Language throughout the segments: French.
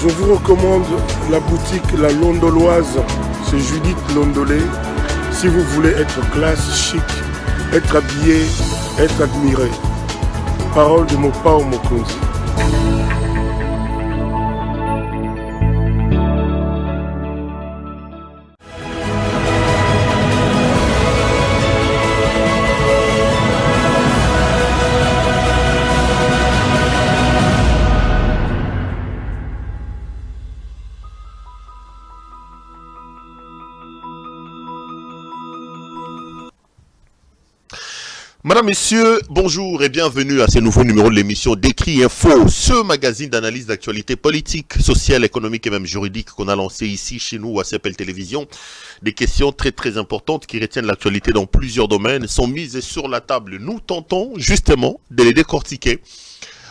Je vous recommande la boutique La Londoloise, c'est Judith Londolé. Si vous voulez être classe, chic, être habillé, être admiré. Parole de Mopao Mokonzi. Madame, Messieurs, bonjour et bienvenue à ce nouveau numéro de l'émission Décrit Info, ce magazine d'analyse d'actualité politique, sociale, économique et même juridique qu'on a lancé ici chez nous à CPL Télévision. Des questions très importantes qui retiennent l'actualité dans plusieurs domaines sont mises sur la table. Nous tentons justement de les décortiquer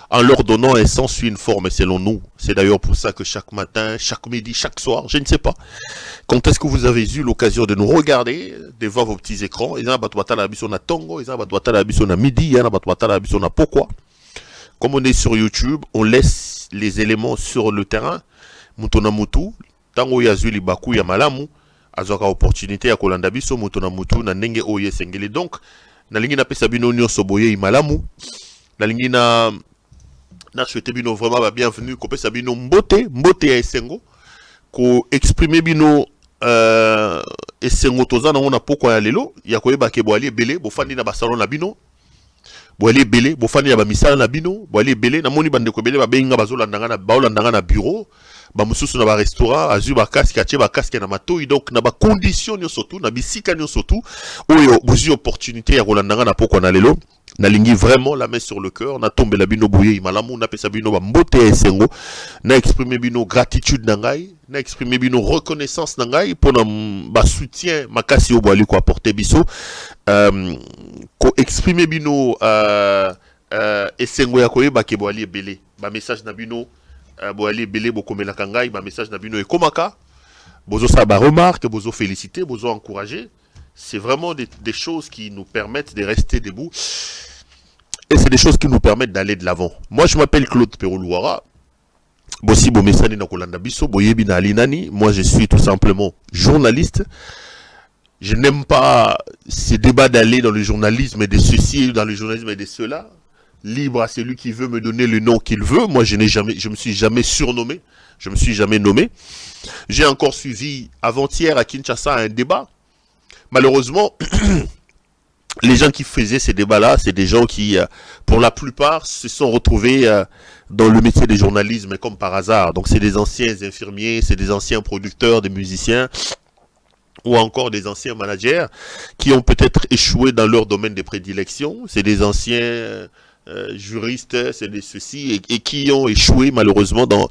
en leur donnant un sens, une forme, selon nous. C'est d'ailleurs pour ça que chaque matin, chaque midi, chaque soir, je ne sais pas, quand est-ce que vous avez eu l'occasion de nous regarder devant vos petits écrans? Il y en a batouata la biso na Tongo, il y en a batouata la biso na Midi, il y en a batouata la biso na Pourquoi? Comme on est sur YouTube, on laisse les éléments sur le terrain. Mutona mutu, tango yazui li baku ya malamu, azoka opportunité ya kolanda biso mutona mutu na nenge oye sengeli. Donc, na lingi na pesa bino nyonso boye malamu, na lingi na souhaité bino vraiment la bienvenue, ko pesa bino mbote ya esengo, ko exprimer bino esengo toza na ona poko ya lelo, ya koyeba ke boali ebele, bofandi na basalon na bino, boali ebele, bofandi na bamisala na bino, boali ebele, na moni bandeko ebele babenga baolandanga na bureau, bamususu na ba restaurant, azu ba casque, atie ba casque na matoi, donc na ba condition nyo surtout, na bisika nyo surtout, oyo bozi opportunité ya kolandanga na poko na lelo. Na lingi vraiment la main sur le cœur, na tombe la bino bouye malamu, na pesa bino ba mbote esengo, na exprimer bino gratitude nangai, na exprimer bino reconnaissance nangai pour na ba soutien makasi o boali ko apporter biso, ko exprimer bino esengo ya koyeba ke boali ebele, ba message na bino boali ebele bokomela kangai, ba message na bino ekomaka, bozo sa ba remarque, bozo féliciter, bozo encourager. C'est vraiment des choses qui nous permettent de rester debout. Et c'est des choses qui nous permettent d'aller de l'avant. Moi, je m'appelle Claude Peroulouara. Bossi Bomesani Nakolanda Biso, Boyebi Nalinani. Moi, je suis tout simplement journaliste. Je n'aime pas ces débats d'aller dans le journalisme et de ceci, dans le journalisme et de cela. Libre à celui qui veut me donner le nom qu'il veut. Moi, je me suis jamais surnommé. Je me suis jamais nommé. J'ai encore suivi avant-hier à Kinshasa un débat. Malheureusement, les gens qui faisaient ces débats-là, c'est des gens qui, pour la plupart, se sont retrouvés dans le métier du journalisme comme par hasard. Donc, c'est des anciens infirmiers, c'est des anciens producteurs, des musiciens, ou encore des anciens managers qui ont peut-être échoué dans leur domaine de prédilection. C'est des anciens juristes, c'est des ceux-ci, et qui ont échoué malheureusement dans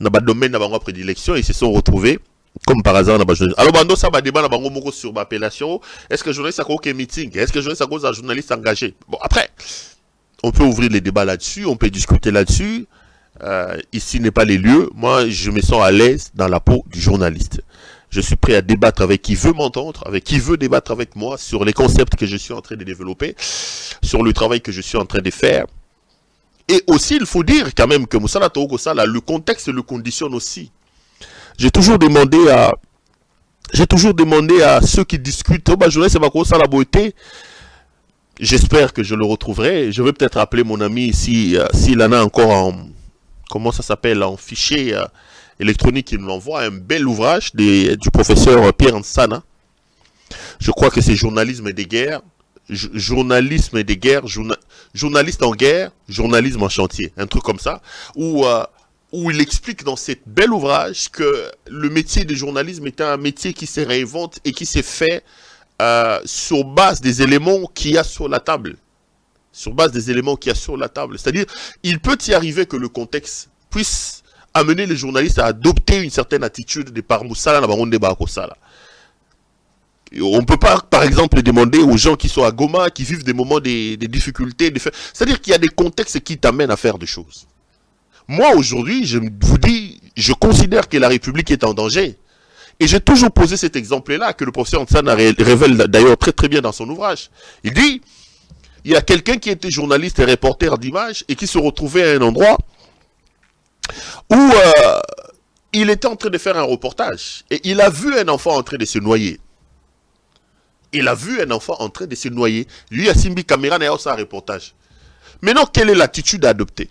le domaine de leur prédilection et se sont retrouvés comme par hasard, alors, bando, ça va débat sur l'appellation. Est-ce que le journaliste a un meeting? Est-ce que le journaliste a un journaliste engagé? Bon, après, on peut ouvrir les débats là-dessus, on peut discuter là-dessus. Ici n'est pas les lieux. Moi, je me sens à l'aise dans la peau du journaliste. Je suis prêt à débattre avec qui veut m'entendre, avec qui veut débattre avec moi sur les concepts que je suis en train de développer, sur le travail que je suis en train de faire. Et aussi, il faut dire quand même que Moussala Togo Sala, le contexte le conditionne aussi. J'ai toujours demandé à ceux qui discutent, oh, bah, journaliste, c'est pas quoi ça la beauté. J'espère que je le retrouverai. Je vais peut-être appeler mon ami s'il en a encore en, comment ça s'appelle, en fichier électronique, il m'envoie un bel ouvrage du professeur Pierre Nsana. Je crois que c'est journalisme des guerres, journalisme des guerres, journaliste en guerre, journalisme en chantier, un truc comme ça, où il explique dans cet bel ouvrage que le métier de journalisme est un métier qui se réinvente et qui s'est fait sur base des éléments qu'il y a sur la table. Sur base des éléments qu'il y a sur la table. C'est-à-dire, il peut y arriver que le contexte puisse amener les journalistes à adopter une certaine attitude de par Moussala na Baronde Bakosala. On ne peut pas, par exemple, demander aux gens qui sont à Goma, qui vivent des moments des difficultés. C'est-à-dire qu'il y a des contextes qui t'amènent à faire des choses. Moi, aujourd'hui, je vous dis, je considère que la République est en danger. Et j'ai toujours posé cet exemple-là, que le professeur Nsana révèle d'ailleurs très très bien dans son ouvrage. Il dit, il y a quelqu'un qui était journaliste et reporter d'images et qui se retrouvait à un endroit où il était en train de faire un reportage et il a vu un enfant en train de se noyer. Il a vu un enfant en train de se noyer. Lui a simbi caméra n'a un reportage. Maintenant, quelle est l'attitude à adopter?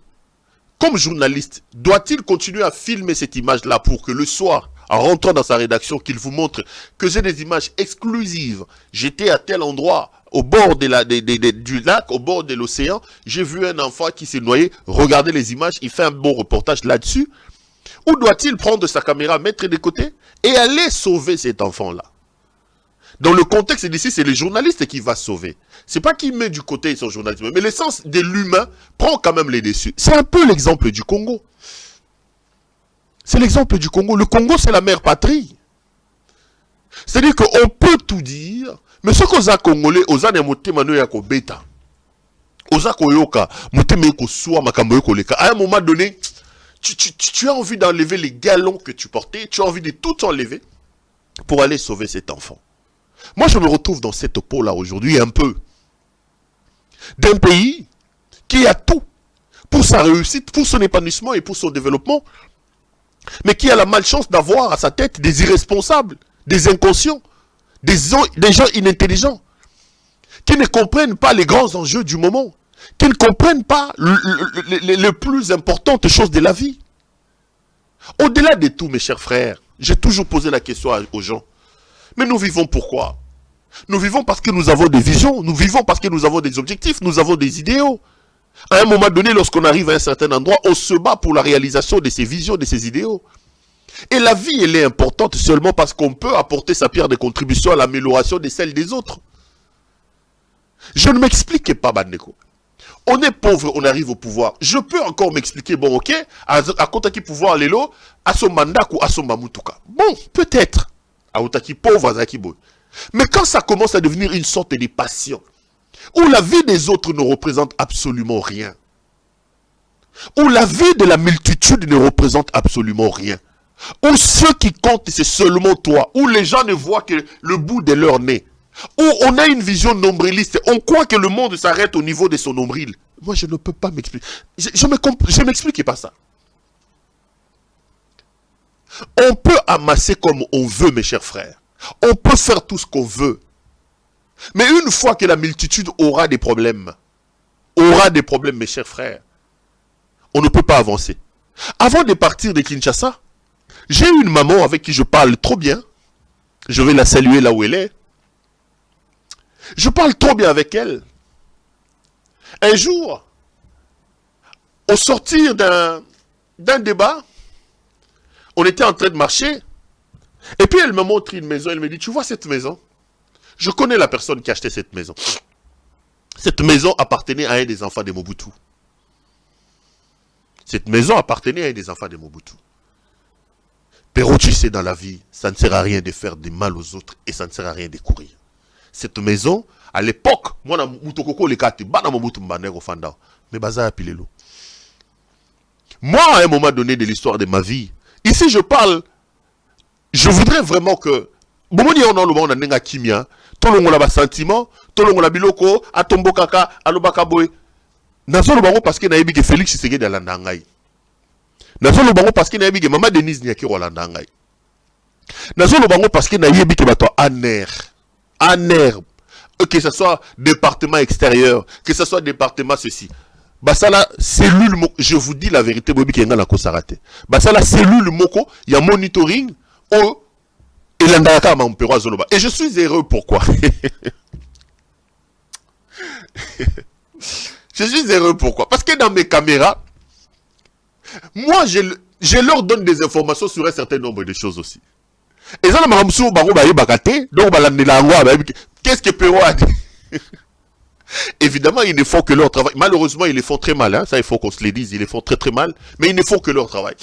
Comme journaliste, doit-il continuer à filmer cette image-là pour que le soir, en rentrant dans sa rédaction, qu'il vous montre que j'ai des images exclusives. J'étais à tel endroit, au bord du lac, au bord de l'océan. J'ai vu un enfant qui s'est noyé. Regardez les images, il fait un bon reportage là-dessus. Ou doit-il prendre sa caméra, mettre de côté et aller sauver cet enfant-là? Dans le contexte d'ici, c'est le journaliste qui va sauver. C'est pas qu'il met du côté son journalisme, mais l'essence de l'humain prend quand même les dessus. C'est un peu l'exemple du Congo. C'est l'exemple du Congo. Le Congo, c'est la mère patrie. C'est-à-dire qu'on peut tout dire, mais ce qu'on a congolais, on a des mano ya ko beta. Oza koyoka, moteme ko soa makambo ko leka. À un moment donné, tu as envie d'enlever les galons que tu portais, tu as envie de tout enlever pour aller sauver cet enfant. Moi, je me retrouve dans cette peau-là aujourd'hui un peu. D'un pays qui a tout pour sa réussite, pour son épanouissement et pour son développement, mais qui a la malchance d'avoir à sa tête des irresponsables, des inconscients, des gens inintelligents, qui ne comprennent pas les grands enjeux du moment, qui ne comprennent pas les plus importantes choses de la vie. Au-delà de tout, mes chers frères, j'ai toujours posé la question aux gens. Mais nous vivons pourquoi? Nous vivons parce que nous avons des visions, nous vivons parce que nous avons des objectifs, nous avons des idéaux. À un moment donné, lorsqu'on arrive à un certain endroit, on se bat pour la réalisation de ces visions, de ces idéaux. Et la vie, elle est importante seulement parce qu'on peut apporter sa pierre de contribution à l'amélioration de celle des autres. Je ne m'explique pas, Bandeko. On est pauvre, on arrive au pouvoir. Je peux encore m'expliquer, bon, ok, à Kotaki pouvoir, Lelo, à son mandat ou à son mamoutuka. Bon, peut-être. À Otaki pauvre, à Zaki boy. Mais quand ça commence à devenir une sorte de passion, où la vie des autres ne représente absolument rien, où la vie de la multitude ne représente absolument rien, où ce qui compte c'est seulement toi, où les gens ne voient que le bout de leur nez, où on a une vision nombriliste, on croit que le monde s'arrête au niveau de son nombril. Moi je ne peux pas m'expliquer. Je m'explique pas ça. On peut amasser comme on veut, mes chers frères. On peut faire tout ce qu'on veut. Mais une fois que la multitude aura des problèmes, mes chers frères, on ne peut pas avancer. Avant de partir de Kinshasa, j'ai une maman avec qui je parle trop bien. Je vais la saluer là où elle est. Je parle trop bien avec elle. Un jour, au sortir d'un débat, on était en train de marcher. Et puis elle me montre une maison. Elle me dit, tu vois cette maison? Je connais la personne qui a acheté cette maison. Cette maison appartenait à un des enfants de Mobutu. Cette maison appartenait à un des enfants de Mobutu. Pero tu sais, dans la vie, ça ne sert à rien de faire du mal aux autres et ça ne sert à rien de courir. Cette maison, à l'époque, moi, je moi, à un moment donné de l'histoire de ma vie, ici je parle, je voudrais vraiment que, bon, on a un kimia, tout le monde a un sentiment, tout le monde a biloko, a tombo kaka, a lobaka boy. Nazo le bango parce que naebi que Félix Tshisekedi alanda ngai. Nazo le bango parce que naebi que Maman Denise Nyaki alanda ngai. Nazo le bango parce que naebi que bato aner, que ce soit département extérieur, que ce soit département ceci. Bah ça la cellule, je vous dis la vérité, bobi kenga la kosarate. Bah ça la cellule moko, il y a monitoring au elandaka mampero azoloba. Et je suis heureux pourquoi? Je suis heureux pourquoi? Parce que dans mes caméras, moi je leur donne des informations sur un certain nombre de choses aussi. Et ça, donc qu'est-ce que Péro a dit? Évidemment, ils ne font que leur travail. Malheureusement, ils le font très mal. Hein? Ça, il faut qu'on se le dise. Ils le font très très mal. Mais ils ne font que leur travail.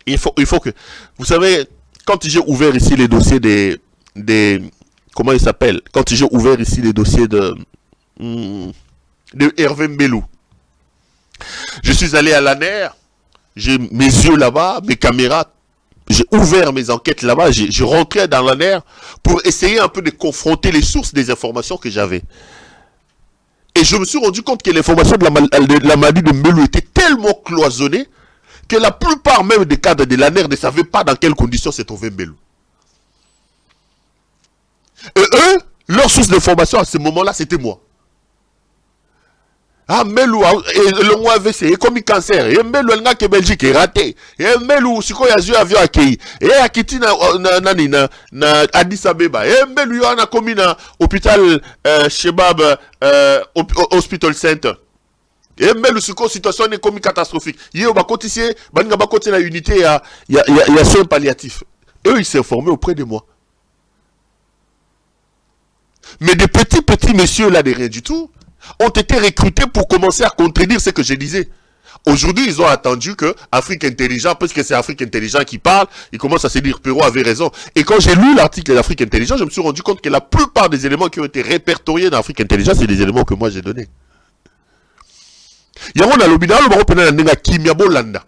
Il faut que... Vous savez, quand j'ai ouvert ici les dossiers des comment il s'appelle? Quand j'ai ouvert ici les dossiers de Hervé Mbelou. Je suis allé à l'ANER. J'ai mes yeux là-bas, mes caméras. J'ai ouvert mes enquêtes là-bas, je rentrais dans l'ANER pour essayer un peu de confronter les sources des informations que j'avais. Et je me suis rendu compte que l'information de la maladie de Mbelou était tellement cloisonnée que la plupart même des cadres de l'ANER ne savaient pas dans quelles conditions se trouvait Mbelu. Et eux, leur source d'information à ce moment-là, c'était moi. Ah, Mbelu, le mois AVC, et comme cancer, et Mbelu, le gars qui est Belgique, est raté. Et Mbelu, si quoi, il y a eu avion accueilli. Et à Kiti, na Addis Abeba. Et Mbelu, il y a commis na hôpital Shebab, Hospital Center. Et Mbelu, si quoi, situation est comme catastrophique. Il y a la unité, il y a soins palliatifs. Eux, ils s'informaient auprès de moi. Mais des petits messieurs là, de rien du tout, ont été recrutés pour commencer à contredire ce que je disais. Aujourd'hui, ils ont attendu que Afrique Intelligent, parce que c'est Afrique Intelligent qui parle, ils commencent à se dire Perrault avait raison. Et quand j'ai lu l'article d'Afrique Intelligent, je me suis rendu compte que la plupart des éléments qui ont été répertoriés dans Afrique Intelligent, c'est des éléments que moi j'ai donnés. Yango na lobina lo bako pena na kimia bolanda.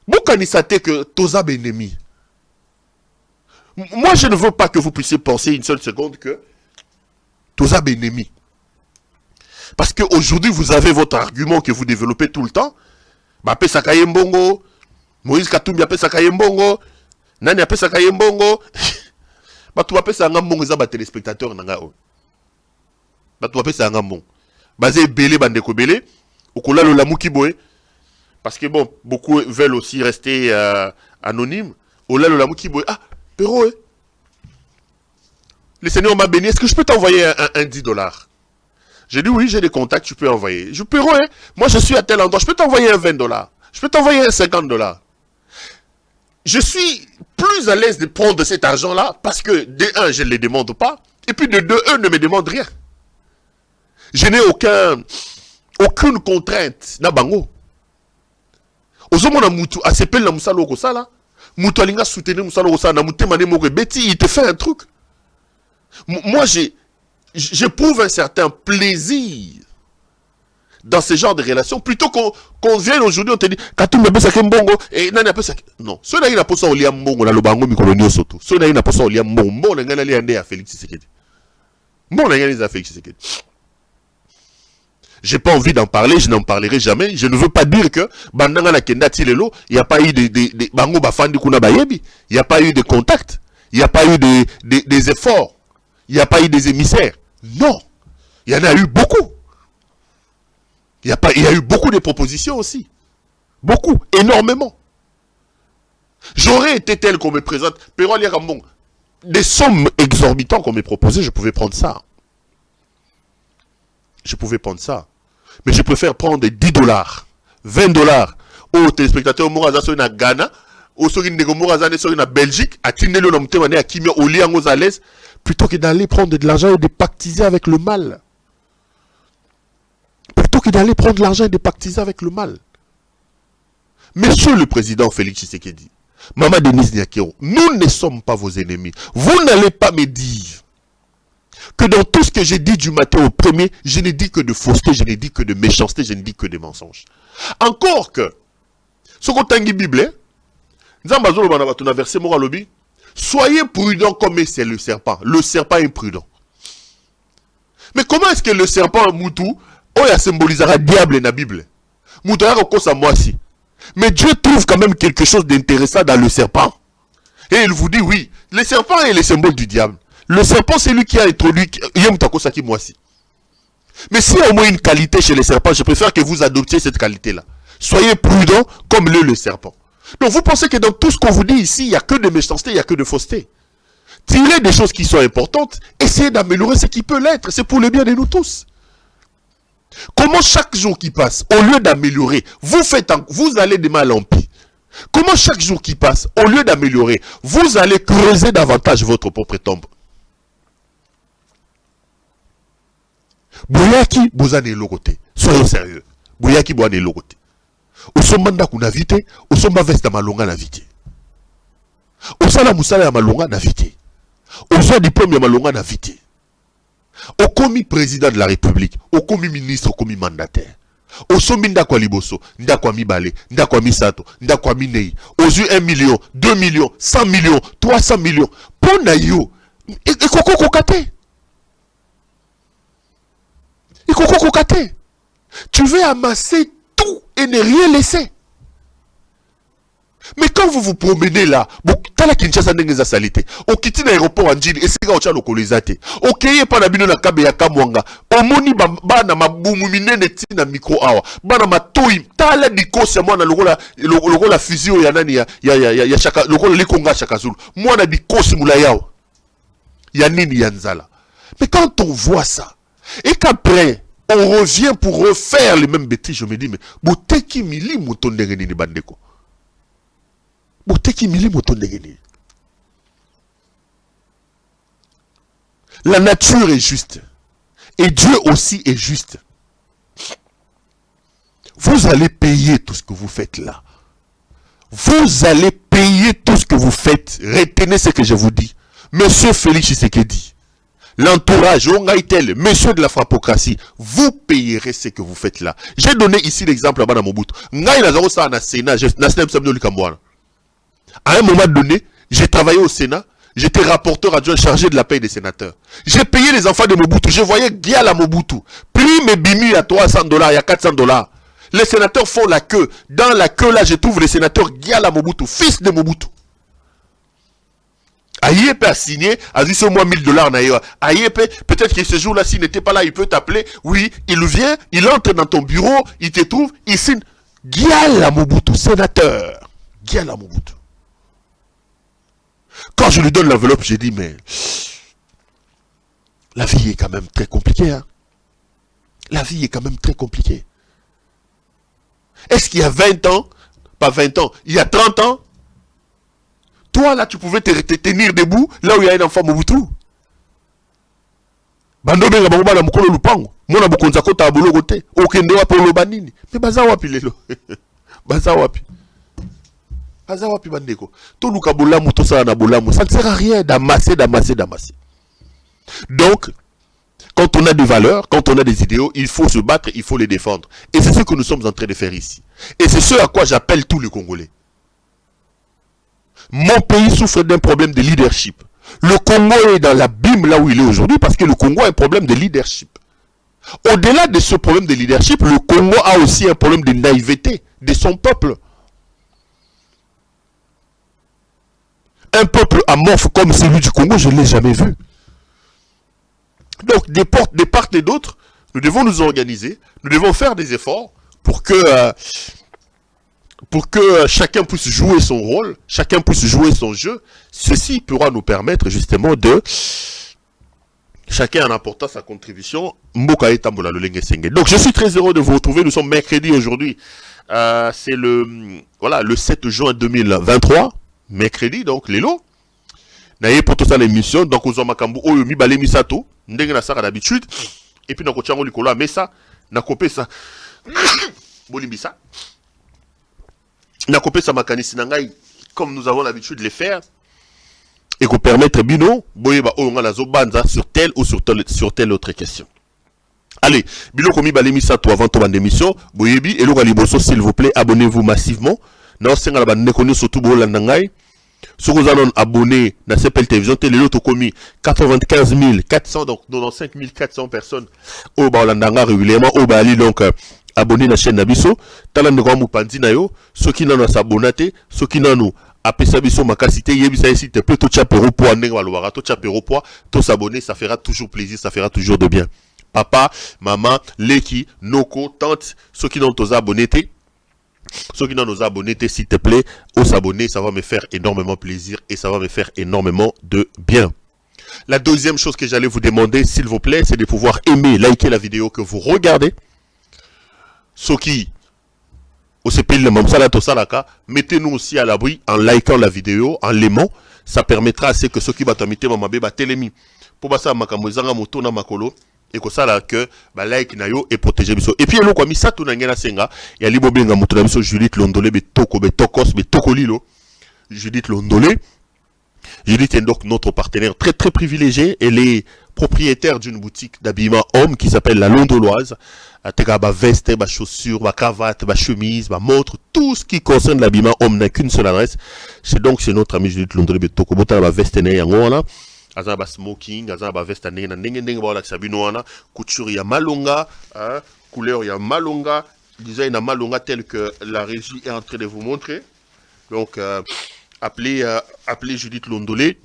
Bokanisate que toza benemi. Moi, je ne veux pas que vous puissiez penser une seule seconde que Toza Benemi. Parce qu'aujourd'hui, vous avez votre argument que vous développez tout le temps. Bape Sakaye Mbongo, Moïse Katumbi Ape Sakaye Mbongo, Nani Ape Sakaye Mbongo. Batou Ape Sakaye Mbongo, ils ont des téléspectateurs. Batou Ape Sakaye Mbongo. Basé Belé, Bandeko Belé, Okola Lola Mukiboé. Parce que bon, beaucoup veulent aussi rester anonymes. Ola Lola Mukiboé. Ah, Perrault, le Seigneur m'a béni, est-ce que je peux t'envoyer un $10? J'ai dit oui, j'ai des contacts, tu peux envoyer. Je peux, moi je suis à tel endroit, je peux t'envoyer un $20. Je peux t'envoyer un $50. Je suis plus à l'aise de prendre cet argent-là parce que de un, je ne les demande pas. Et puis de deux, eux ne me demandent rien. Je n'ai aucune contrainte. Nabango. Ozomona mutu asepel na musalo kosala. Mutu alinga soutenir musalo kosala na mutemane moko beti, il te fait un truc. Moi, j'éprouve un certain plaisir dans ce genre de relations. Plutôt qu'on vienne aujourd'hui, on te dit, Katum n'a pas ça mbongo, et nani a pas ça. Non, ceux là, il n'a pas ça au liam mbongo, là, le bango, mikolonio soto. Ceux là, il n'a pas ça au liam mbongo. Bon, les gars, il y a Félix Tshisekedi. Bon, les gars, il y a Félix Tshisekedi. J'ai pas envie d'en parler, je n'en parlerai jamais. Je ne veux pas dire que, bandanga la kenda tilelo, il n'y a pas eu de bango bafandi kuna bayebi. Il n'y a pas eu de contact. Il n'y a pas eu des efforts. Il n'y a pas eu des émissaires. Non. Il y en a eu beaucoup. Il y a eu beaucoup de propositions aussi. Beaucoup. Énormément. J'aurais été tel qu'on me présente. Perrault Liakambong. Des sommes exorbitantes qu'on me proposait, je pouvais prendre ça. Je pouvais prendre ça. Mais je préfère prendre $10, $20 aux téléspectateurs Mouraza na Ghana, aux Mouraza na Belgique, à Tindelo na Moutemane, à Kimia, au Liang aux Alès, plutôt que d'aller prendre de l'argent et de pactiser avec le mal. Plutôt que d'aller prendre l'argent et de pactiser avec le mal. Monsieur le président Félix Tshisekedi, Maman Denise Nyakero, nous ne sommes pas vos ennemis. Vous n'allez pas me dire que dans tout ce que j'ai dit du matin au premier, je n'ai dit que de fausseté, je n'ai dit que de méchanceté, je n'ai dit que de mensonges. Encore que, ce qu'on tangi Bible, soyez prudents comme c'est le serpent. Le serpent est prudent. Mais comment est-ce que le serpent Moutou, il symbolisera le diable dans la Bible? Moutou a recours à moi aussi. Mais Dieu trouve quand même quelque chose d'intéressant dans le serpent. Et il vous dit oui, le serpent est le symbole du diable. Le serpent, c'est lui qui a introduit Yemtakosaki Moissi. Mais s'il y a au moins une qualité chez les serpents, je préfère que vous adoptiez cette qualité-là. Soyez prudents comme le serpent. Donc vous pensez que dans tout ce qu'on vous dit ici, il n'y a que de méchanceté, il n'y a que de fausseté. Tirez des choses qui sont importantes, essayez d'améliorer ce qui peut l'être. C'est pour le bien de nous tous. Comment chaque jour qui passe, au lieu d'améliorer, vous allez de mal en pis. Comment chaque jour qui passe, au lieu d'améliorer, vous allez creuser davantage votre propre tombe. Bouyaki, Bouzane Logoté. Soyons sérieux. Bouyaki, Bouzane Logoté. Osomanda kuna vite, Osomba veste malonga na vite. Osala musala ya malonga na vite. Oswa diplôme ya malonga na vite. Okomi président de la République, okomi ministre, okomi mandataire. Osomi ndakwa liboso, ndakwa mibale, ndakwa misato, ndakwa minei. Ozu 1 million, 2 millions, 100 millions, 300 millions. Pona yo, ekoko kokate. Tu veux amasser tout et ne rien laisser. Mais quand vous vous promenez là, t'as la Kinshasa n'engeza salité. Au quitte l'aéroport en Djili, et c'est quand tu as localisé. Ok, pas la bino na kabe ya kamwanga. Omoni bana mabumu minene tina micro awa. Bana matoi, t'as la dikos ya moi na la fusion ya nani ya chaka, lokola likonga chaka zulu. Moi na dikos mula yao. Ya nini ya nzala. Mais quand on voit ça, et qu'après, on revient pour refaire les mêmes bêtises, je me dis, mais boteki mili mouton nengeni bandeko. La nature est juste. Et Dieu aussi est juste. Vous allez payer tout ce que vous faites là. Vous allez payer tout ce que vous faites. Retenez ce que je vous dis. Monsieur Félix Tshisekedi, l'entourage, monsieur de la frappocratie, vous payerez ce que vous faites là. J'ai donné ici l'exemple à Bana Mobutu. À un moment donné, j'ai travaillé au Sénat, j'étais rapporteur adjoint chargé de la paie des sénateurs. J'ai payé les enfants de Mobutu, je voyais Giala Mobutu. Prime Bimi à $300, il y a $400. Les sénateurs font la queue. Dans la queue là, je trouve les sénateurs Giala Mobutu, fils de Mobutu. Ayepe a signé, a dit ce mois $1000 Ayepe, peut-être que ce jour-là, s'il n'était pas là, il peut t'appeler. Oui, il vient, il entre dans ton bureau, il te trouve, il signe. Giala Mobutu, sénateur. Giala Mobutu. Quand je lui donne l'enveloppe, j'ai dit, mais la vie est quand même très compliquée. Hein? La vie est quand même très compliquée. Est-ce qu'il y a 20 ans, pas 20 ans, il y a 30 ans, toi là, tu pouvais te tenir debout là où il y a un enfant Mobutu. Bando benga bango bana mukolo lupango. Mona bukonza kota abolo gote. Okende wa polo banini. Mais baza wapi lelo? Baza wapi? Baza wapi bandeko? To luka bolamu to ça na bolamu, ça ne sert à rien d'amasser. Donc quand on a des valeurs, quand on a des idéaux, il faut se battre, il faut les défendre. Et c'est ce que nous sommes en train de faire ici. Et c'est ce à quoi j'appelle tous les Congolais. Mon pays souffre d'un problème de leadership. Le Congo est dans l'abîme là où il est aujourd'hui parce que le Congo a un problème de leadership. Au-delà de ce problème de leadership, le Congo a aussi un problème de naïveté de son peuple. Un peuple amorphe comme celui du Congo, je ne l'ai jamais vu. Donc, des part et d'autre, nous devons nous organiser, nous devons faire des efforts pour que chacun puisse jouer son rôle, chacun puisse jouer son jeu. Ceci pourra nous permettre justement de, chacun en apportant sa contribution, Mboka et Tambola le Lenge Senge. Donc je suis très heureux de vous retrouver, nous sommes mercredi aujourd'hui, c'est le 7 juin 2023, mercredi, donc Lélo. Naye pour toute l'émission, donc aux Makambu, Oyomi Bale Misato, Ndenge na Sara d'habitude, et puis Nako Tchango Likola Mesa, Nakopé ça, Bolimbisa. Na copé sa makanisi nangai comme nous avons l'habitude de les faire et qu'on permettre bino boyeba oyonga la zobanza sur telle ou sur telle autre question. Allez, bilo komi balemi ça toi avant ton émission boyebi et lo liboso s'il vous plaît abonnez-vous massivement na osenga la bande konyo surtout bo landangai si vous allez abonner na CPL télévision télé l'autre commis 95 400 donc 95 400 personnes au ba landanga régulièrement au bali donc abonné à la chaîne Nabiso, talande kwa mupanzi na yo, soki nano s'abonate, soki nano apesa biso makasite yebisa ici te plutôt chapero po ndenge balobaka to chapero po to s'abonner, ça fera toujours plaisir, ça fera toujours de bien. Papa, maman, leki, noko, tante, soki nano toza abonete, soki nano nos abonete s'il te plaît, au s'abonner, ça va me faire énormément plaisir et ça va me faire énormément de bien. La deuxième chose que j'allais vous demander, s'il vous plaît, c'est de pouvoir aimer, liker la vidéo que vous regardez. Ceux qui, au CPL de Mamsala Tosalaka, mettez-nous aussi à l'abri en likant la vidéo, en l'aimant. Ça permettra à ce que ceux qui battent mité Mamabé Batelemi. Pour ça, Makamozanga Moto na Makolo, et que ça là que, like nayo et protéger biso. Et puis, l'eau, ça tout n'a senga, et à Libobenga Moto biso, Judith Londolé, Betoko, Betokos, Betokolilo. Judith Londolé. Judith est donc notre partenaire très très privilégié. Elle est propriétaire d'une boutique d'habillement homme qui s'appelle la Londoloise. Ba veste, ba chaussures, ba cravate, ba chemise, ba montre, tout ce qui concerne l'habillement homme n'a qu'une seule adresse. C'est donc chez notre ami Judith Londolé Betoko. Bota ba veste ne yangoana. Azan ba smoking, azan ba veste ne na ndenge ba la sabino wana. Couture ya malonga, couleur ya malonga. design à Malonga tel que la régie est en train de vous montrer. Donc, appelez Judith Londolé,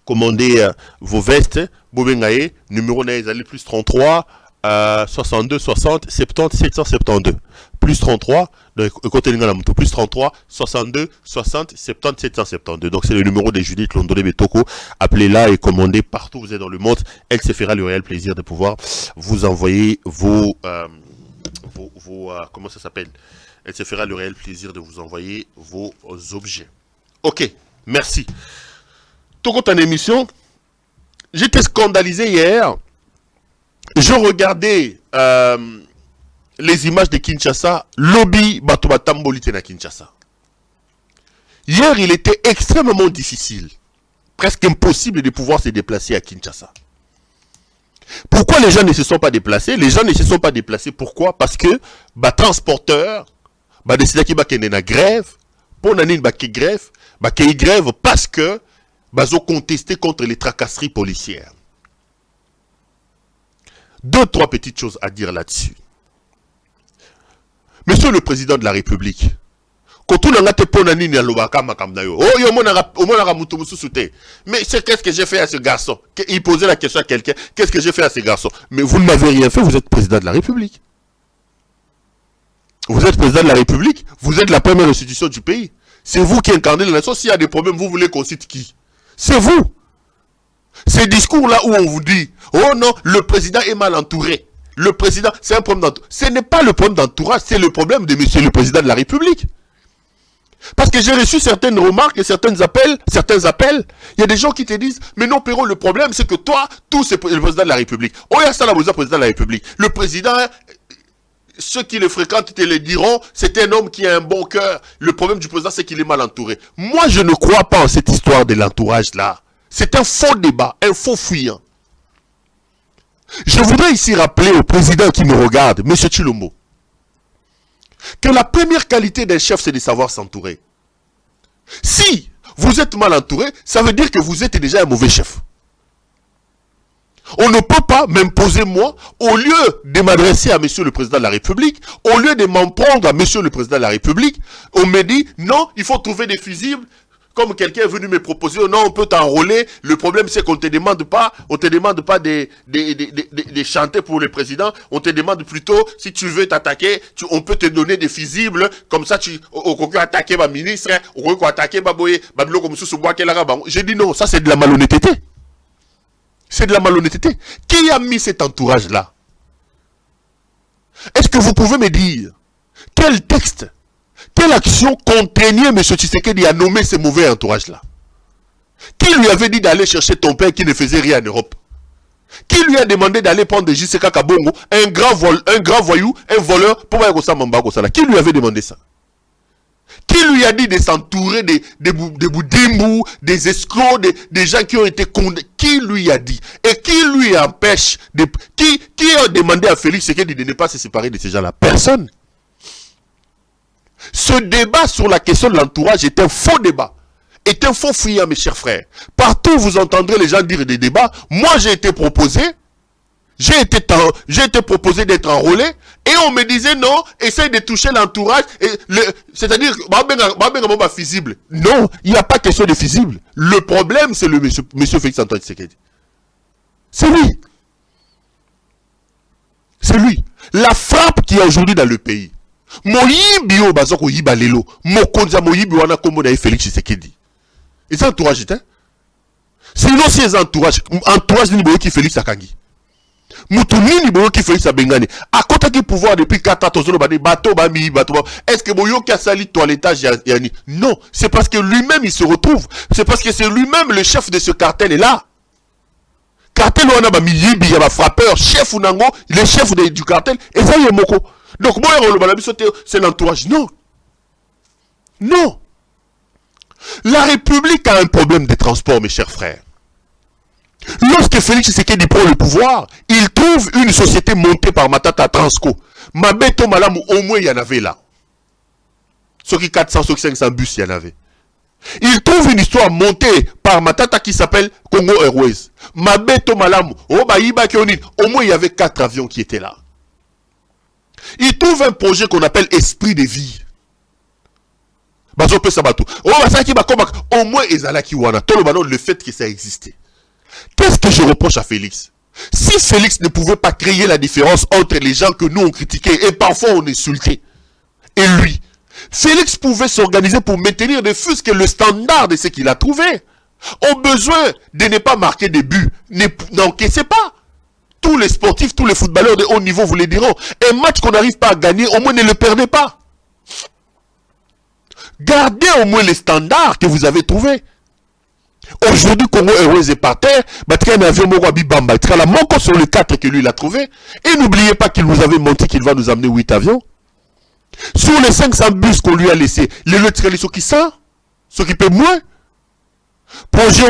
commandez vos vestes, Bobengaye, numéro naïs, plus 33 62 60 70 772. Plus 33, plus 33 62 60 70 772. Donc c'est le numéro de Judith Londolé Betoko. Appelez-la et commandez partout où vous êtes dans le monde. Elle se fera le réel plaisir de pouvoir vous envoyer vos comment ça s'appelle? Elle se fera le réel plaisir de vous envoyer vos objets. Ok, merci. Tout compte en émission, j'étais scandalisé hier. Je regardais les images de Kinshasa, lobby Batoba Tambolite na Kinshasa. Hier, il était extrêmement difficile, presque impossible de pouvoir se déplacer à Kinshasa. Pourquoi les gens ne se sont pas déplacés? Les gens ne se sont pas déplacés. Pourquoi? Parce que les transporteurs décidé qu'ils vont en grève. Pour qu'ils grève parce que ils ont contesté contre les tracasseries policières. Deux, trois petites choses à dire là-dessus. Monsieur le Président de la République, mais qu'est-ce que j'ai fait à ce garçon? Il posait la question à quelqu'un, qu'est-ce que j'ai fait à ce garçon? Mais vous n'avez rien fait, vous êtes Président de la République. Vous êtes Président de la République, vous êtes la première institution du pays. C'est vous qui incarnez la nation. S'il y a des problèmes, vous voulez qu'on cite qui? C'est vous. Ces discours-là où on vous dit, oh non, le président est mal entouré. Le président, c'est un problème d'entourage. Ce n'est pas le problème d'entourage, c'est le problème de monsieur le président de la République. Parce que j'ai reçu certaines remarques et certains appels. Il y a des gens qui te disent, mais non, Perrault, le problème, c'est que toi, tout c'est le président de la République. Oh, il y a ça là, le président de la République. Le président, ceux qui le fréquentent te le diront, c'est un homme qui a un bon cœur. Le problème du président, c'est qu'il est mal entouré. Moi, je ne crois pas en cette histoire de l'entourage-là. C'est un faux débat, un faux fuyant. Je voudrais ici rappeler au président qui me regarde, M. Tshilombo, que la première qualité d'un chef, c'est de savoir s'entourer. Si vous êtes mal entouré, ça veut dire que vous êtes déjà un mauvais chef. On ne peut pas m'imposer moi, au lieu de m'adresser à monsieur le président de la République, au lieu de m'en prendre à monsieur le président de la République, on me dit, non, il faut trouver des fusibles. Comme quelqu'un est venu me proposer, non, on peut t'enrôler. Le problème, c'est qu'on ne te demande pas de chanter pour le président. On te demande plutôt, si tu veux t'attaquer, on peut te donner des fusibles. Comme ça, on peut attaquer ma ministre, on peut attaquer ma boye, comme j'ai dit non, ça c'est de la malhonnêteté. C'est de la malhonnêteté. Qui a mis cet entourage-là? Est-ce que vous pouvez me dire quel texte, quelle action contraignait M. Tshisekedi à nommer ce mauvais entourage-là? Qui lui avait dit d'aller chercher ton père qui ne faisait rien en Europe? Qui lui a demandé d'aller prendre JCK Kabongo, un grand voyou, un voleur, pour qui lui avait demandé ça? Qui lui a dit de s'entourer des Boudimou, des escrocs, des gens qui ont été condamnés? Qui lui a dit? Et qui lui empêche qui a demandé à Félix Tshisekedi de ne pas se séparer de ces gens-là? Personne. Ce débat sur la question de l'entourage est un faux débat. Est un faux fuyant, mes chers frères. Partout où vous entendrez les gens dire des débats, moi j'ai été proposé. J'ai été proposé d'être enrôlé et on me disait non, essaye de toucher l'entourage, c'est-à-dire fusible. Non, il n'y a pas question de fusible. Le problème, c'est le monsieur Félix Antoine Tshisekedi. C'est lui. C'est lui. La frappe qui est aujourd'hui dans le pays. Moyibi o bazoko yiba lelo, mokonza moyibi wana kombo na Félix Tshisekedi. Et ça entourage était. Sinon ces entourage ni boyo ki Félix Akangi. Moutouni boyo ki Félix Abengane. À côté qui pouvoir depuis 4 ans tozolo ba bateau ba mi bateau. Est-ce que boyo ki a sali toilettage yani? Non, c'est parce que lui-même il se retrouve. C'est parce que c'est lui-même le chef de ce cartel est là. Cartel wana ba miyibi ya ba frappeur, chef unango, le chef du cartel et ça y moko. Donc, moi, c'est l'entourage. Non. Non. La République a un problème de transport, mes chers frères. Lorsque Félix Tshisekedi prend le pouvoir, il trouve une société montée par Matata Transco. Mabeto Malamu, au moins, il y en avait là. Ceux qui 400, ceux qui 500 bus, il y en avait. Il trouve une histoire montée par Matata qui s'appelle Congo Airways. Mabeto Malamu, au moins, il y avait 4 avions qui étaient là. Il trouve un projet qu'on appelle esprit de vie. Au moins, le fait que ça existait. Qu'est-ce que je reproche à Félix? Si Félix ne pouvait pas créer la différence entre les gens que nous on critiquait et parfois on insultait, et lui, Félix pouvait s'organiser pour maintenir ne fût-ce que le standard de ce qu'il a trouvé. Au besoin de ne pas marquer des buts, n'encaissez pas. Tous les sportifs, tous les footballeurs de haut niveau vous le diront. Un match qu'on n'arrive pas à gagner, au moins ne le perdez pas. Gardez au moins les standards que vous avez trouvés. Aujourd'hui, Congo Airways est par terre, un avion Bamba, il la manque sur le 4 que lui il a trouvé. Et n'oubliez pas qu'il nous avait menti qu'il va nous amener 8 avions. Sur les 500 bus qu'on lui a laissés, les autres ceux qui sont, ceux qui paient moins. Projet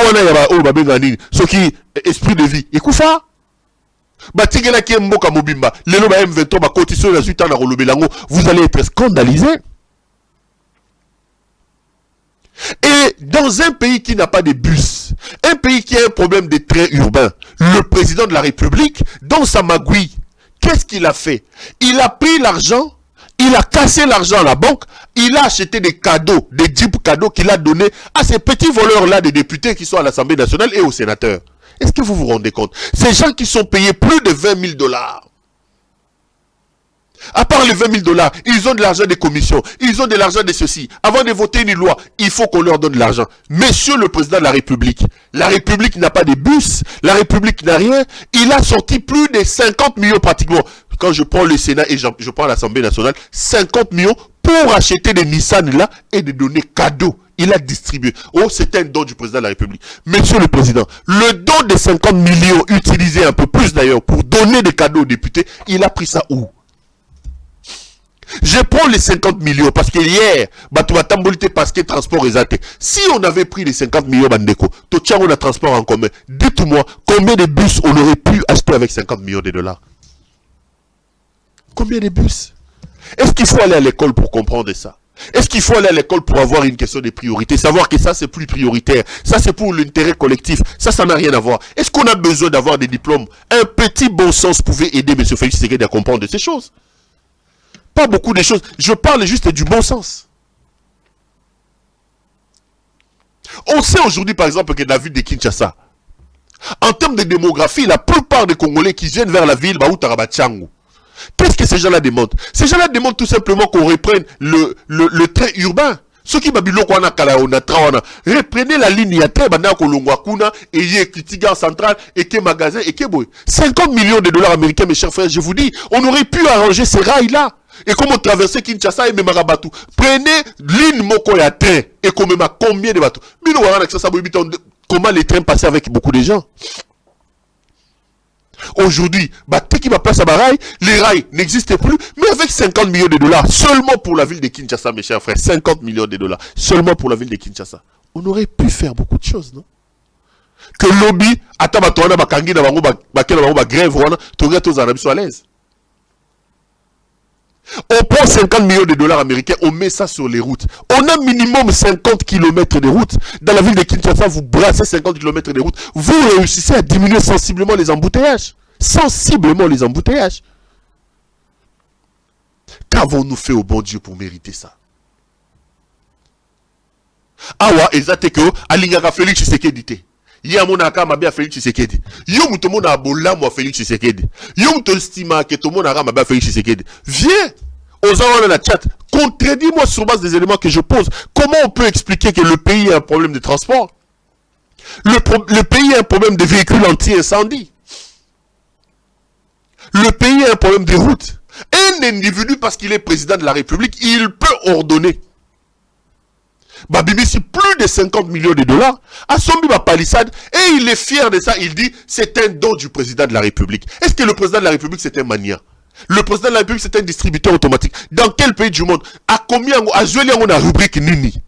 ceux qui esprit de vie. Et Koufa. Vous allez être scandalisé. Et dans un pays qui n'a pas de bus, un pays qui a un problème de train urbain, le président de la République, dans sa magouille, qu'est-ce qu'il a fait? Il a pris l'argent, il a cassé l'argent à la banque, il a acheté des cadeaux, des jeeps cadeaux qu'il a donnés à ces petits voleurs-là des députés qui sont à l'Assemblée nationale et aux sénateurs. Est-ce que vous vous rendez compte? Ces gens qui sont payés plus de 20 000 $. À part les 20 000 $, ils ont de l'argent des commissions, ils ont de l'argent de ceci. Avant de voter une loi, il faut qu'on leur donne de l'argent. Monsieur le président de la République n'a pas de bus, la République n'a rien. Il a sorti plus de 50 millions pratiquement. Quand je prends le Sénat et je prends l'Assemblée nationale, 50 millions pour acheter des Nissan là et de donner cadeaux. Il a distribué. Oh, c'est un don du président de la République. Monsieur le président, le don de 50 millions utilisé un peu plus d'ailleurs pour donner des cadeaux aux députés, il a pris ça où? Je prends les 50 millions parce que hier, parce que transport est. Si on avait pris les 50 millions, on a transport en commun. Dites-moi, combien de bus on aurait pu acheter avec 50 millions de $? Combien de bus? Est-ce qu'il faut aller à l'école pour comprendre ça? Est-ce qu'il faut aller à l'école pour avoir une question de priorité? Savoir que ça, c'est plus prioritaire. Ça, c'est pour l'intérêt collectif. Ça n'a rien à voir. Est-ce qu'on a besoin d'avoir des diplômes? Un petit bon sens pouvait aider M. Félix Tshisekedi à comprendre ces choses. Pas beaucoup de choses. Je parle juste du bon sens. On sait aujourd'hui, par exemple, que la ville de Kinshasa, en termes de démographie, la plupart des Congolais qui viennent vers la ville, qu'est-ce que ces gens-là demandent? Ces gens-là demandent tout simplement qu'on reprenne le train urbain. Ceux qui reprenez la ligne à train, et y Kitiga central, et que magasin, et que boy. 50 millions de $ américains, mes chers frères, je vous dis, on aurait pu arranger ces rails-là. Et comment traverser Kinshasa et même Rabatou. Prenez ligne moko ya train, et comme même combien de bateaux. Comment les trains passaient avec beaucoup de gens? Aujourd'hui, les rails n'existent plus, mais avec 50 millions de $, seulement pour la ville de Kinshasa, mes chers frères, 50 millions de $, seulement pour la ville de Kinshasa. On aurait pu faire beaucoup de choses, non? Que lobby, à l'aise. On prend 50 millions de $ américains, on met ça sur les routes. On a minimum 50 km de route. Dans la ville de Kinshasa, vous brassez 50 km de route. Vous réussissez à diminuer sensiblement les embouteillages. Sensiblement les embouteillages. Qu'avons-nous fait au bon Dieu pour mériter ça? Awa, ezateko, alingaka Félix Tshisekedi. Ya monaka mabia Félix Tshisekedi. Yo mutomona abola mo Félix Tshisekedi. Yo mutostima ke tomona ka mabia Félix Tshisekedi. Viens aux gens dans la chat, contredis-moi sur base des éléments que je pose. Comment on peut expliquer que le pays a un problème de transport? Le pays a un problème de véhicules anti-incendie. Le pays a un problème de routes. Un individu, parce qu'il est président de la République, il peut ordonner. Babibisi, plus de 50 millions de $, à son palissade, et il est fier de ça. Il dit, c'est un don du président de la République. Est-ce que le président de la République, c'est un mania? Le président de la République, c'est un distributeur automatique. Dans quel pays du monde? À combien, à Zuelia, on a rubrique Nini?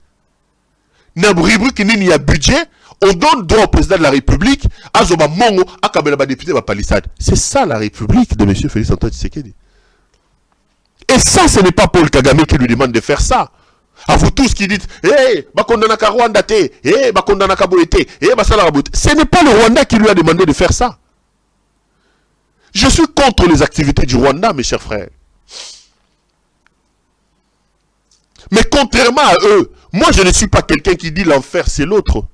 Dans la rubrique Nini, il y a budget. On donne droit au président de la République, à Zoba Mongo, à Kabela député, à palissade. C'est ça la République de M. Félix Antoine Tshisekedi. Et ça, ce n'est pas Paul Kagame qui lui demande de faire ça. À vous tous qui dites, Bakondanaka Rwanda te, Bakondanaka Boete, ce n'est pas le Rwanda qui lui a demandé de faire ça. Je suis contre les activités du Rwanda, mes chers frères. Mais contrairement à eux, moi je ne suis pas quelqu'un qui dit l'enfer c'est l'autre.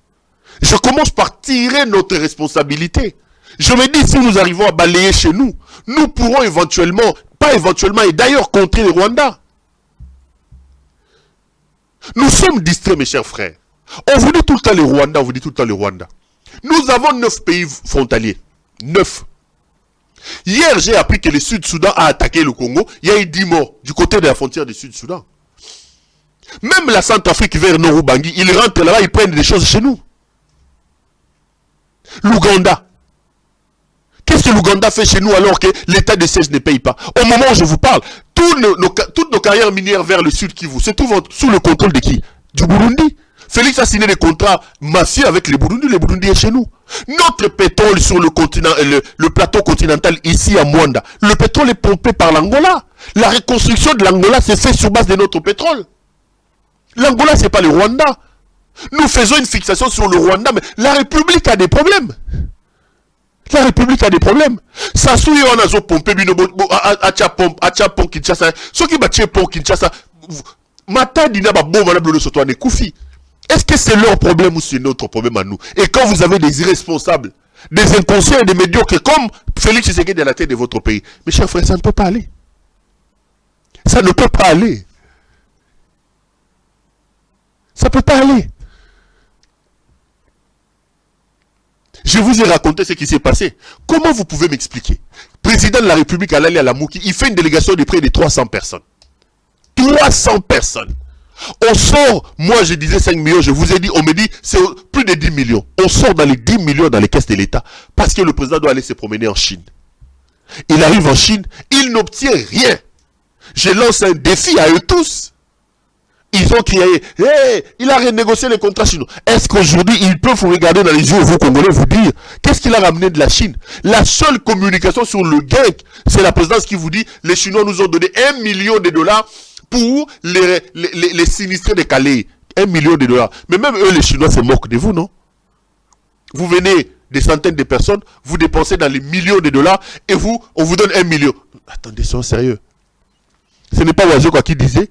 Je commence par tirer notre responsabilité. Je me dis, si nous arrivons à balayer chez nous, nous pourrons éventuellement, pas éventuellement, et d'ailleurs contrer le Rwanda. Nous sommes distraits, mes chers frères. On vous dit tout le temps le Rwanda, on vous dit tout le temps le Rwanda. Nous avons 9 pays frontaliers. 9. Hier, j'ai appris que le Sud-Soudan a attaqué le Congo. Il y a eu 10 morts du côté de la frontière du Sud-Soudan. Même la Centrafrique vers Norubangi, ils rentrent là-bas, ils prennent des choses chez nous. L'Ouganda. Qu'est-ce que l'Ouganda fait chez nous alors que l'état de siège ne paye pas? Au moment où je vous parle, toutes nos carrières minières vers le sud Kivu se trouvent sous le contrôle de qui? Du Burundi. Félix a signé des contrats mafieux avec les Burundi est chez nous. Notre pétrole sur le continent, le plateau continental ici à Mwanda, le pétrole est pompé par l'Angola. La reconstruction de l'Angola s'est faite sur base de notre pétrole. L'Angola, c'est pas le Rwanda. Nous faisons une fixation sur le Rwanda, mais la République a des problèmes. La République a des problèmes. Ça souille on a zo pompé binobo a pont Kinshasa. Ceux qui battent pont Kinshasa, mata dina ba bon malade le soto ne koufi. Est-ce que c'est leur problème ou c'est notre problème à nous? Et quand vous avez des irresponsables, des inconscients et des médiocres comme Félix Tshisekedi à la tête de votre pays, mes chers frères, ça ne peut pas aller. Ça ne peut pas aller. Ça ne peut pas aller. Je vous ai raconté ce qui s'est passé. Comment vous pouvez m'expliquer? Président de la République à l'aller à la Mouki, il fait une délégation de près de 300 personnes. 300 personnes. On sort, moi je disais 5 millions, je vous ai dit, on me dit c'est plus de 10 millions. On sort dans les 10 millions dans les caisses de l'État parce que le président doit aller se promener en Chine. Il arrive en Chine, il n'obtient rien. Je lance un défi à eux tous. Ils ont crié, hey, il a renégocié les contrats chinois. Est-ce qu'aujourd'hui, ils peuvent vous regarder dans les yeux, vous Congolais, vous dire, qu'est-ce qu'il a ramené de la Chine? La seule communication sur le gain, c'est la présidence qui vous dit, les Chinois nous ont donné $1 million pour les sinistrés de Calais. $1 million. Mais même eux, les Chinois, se moquent de vous, non? Vous venez des centaines de personnes, vous dépensez dans les millions de dollars, et vous, on vous donne $1 million. Attendez, soyons sérieux. Ce n'est pas Oiseau quoi qui disait,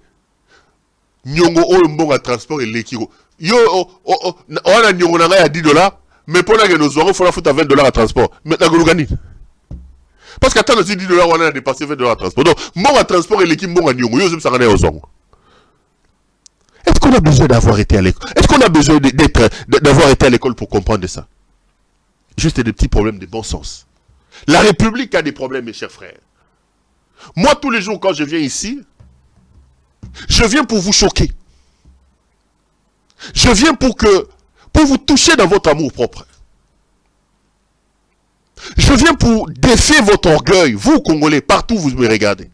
Nyongo o mbonga transport et l'équiro. Yo, on a Nyongo nanga à $10, mais pour la nos il faut la foutre à $20 à transport. Maintenant, vous gagnez. Parce qu'à temps, $10, on a dépassé $20 à transport. Donc, mbonga transport et l'équipe mbonga Nyongo, yo, ça gagne aux ongles. Est-ce qu'on a besoin d'avoir été à l'école? Est-ce qu'on a besoin d'avoir été à l'école pour comprendre ça? Juste des petits problèmes de bon sens. La République a des problèmes, mes chers frères. Moi, tous les jours, quand je viens ici, je viens pour vous choquer. Je viens pour vous toucher dans votre amour propre. Je viens pour défier votre orgueil, vous Congolais, partout où vous me regardez.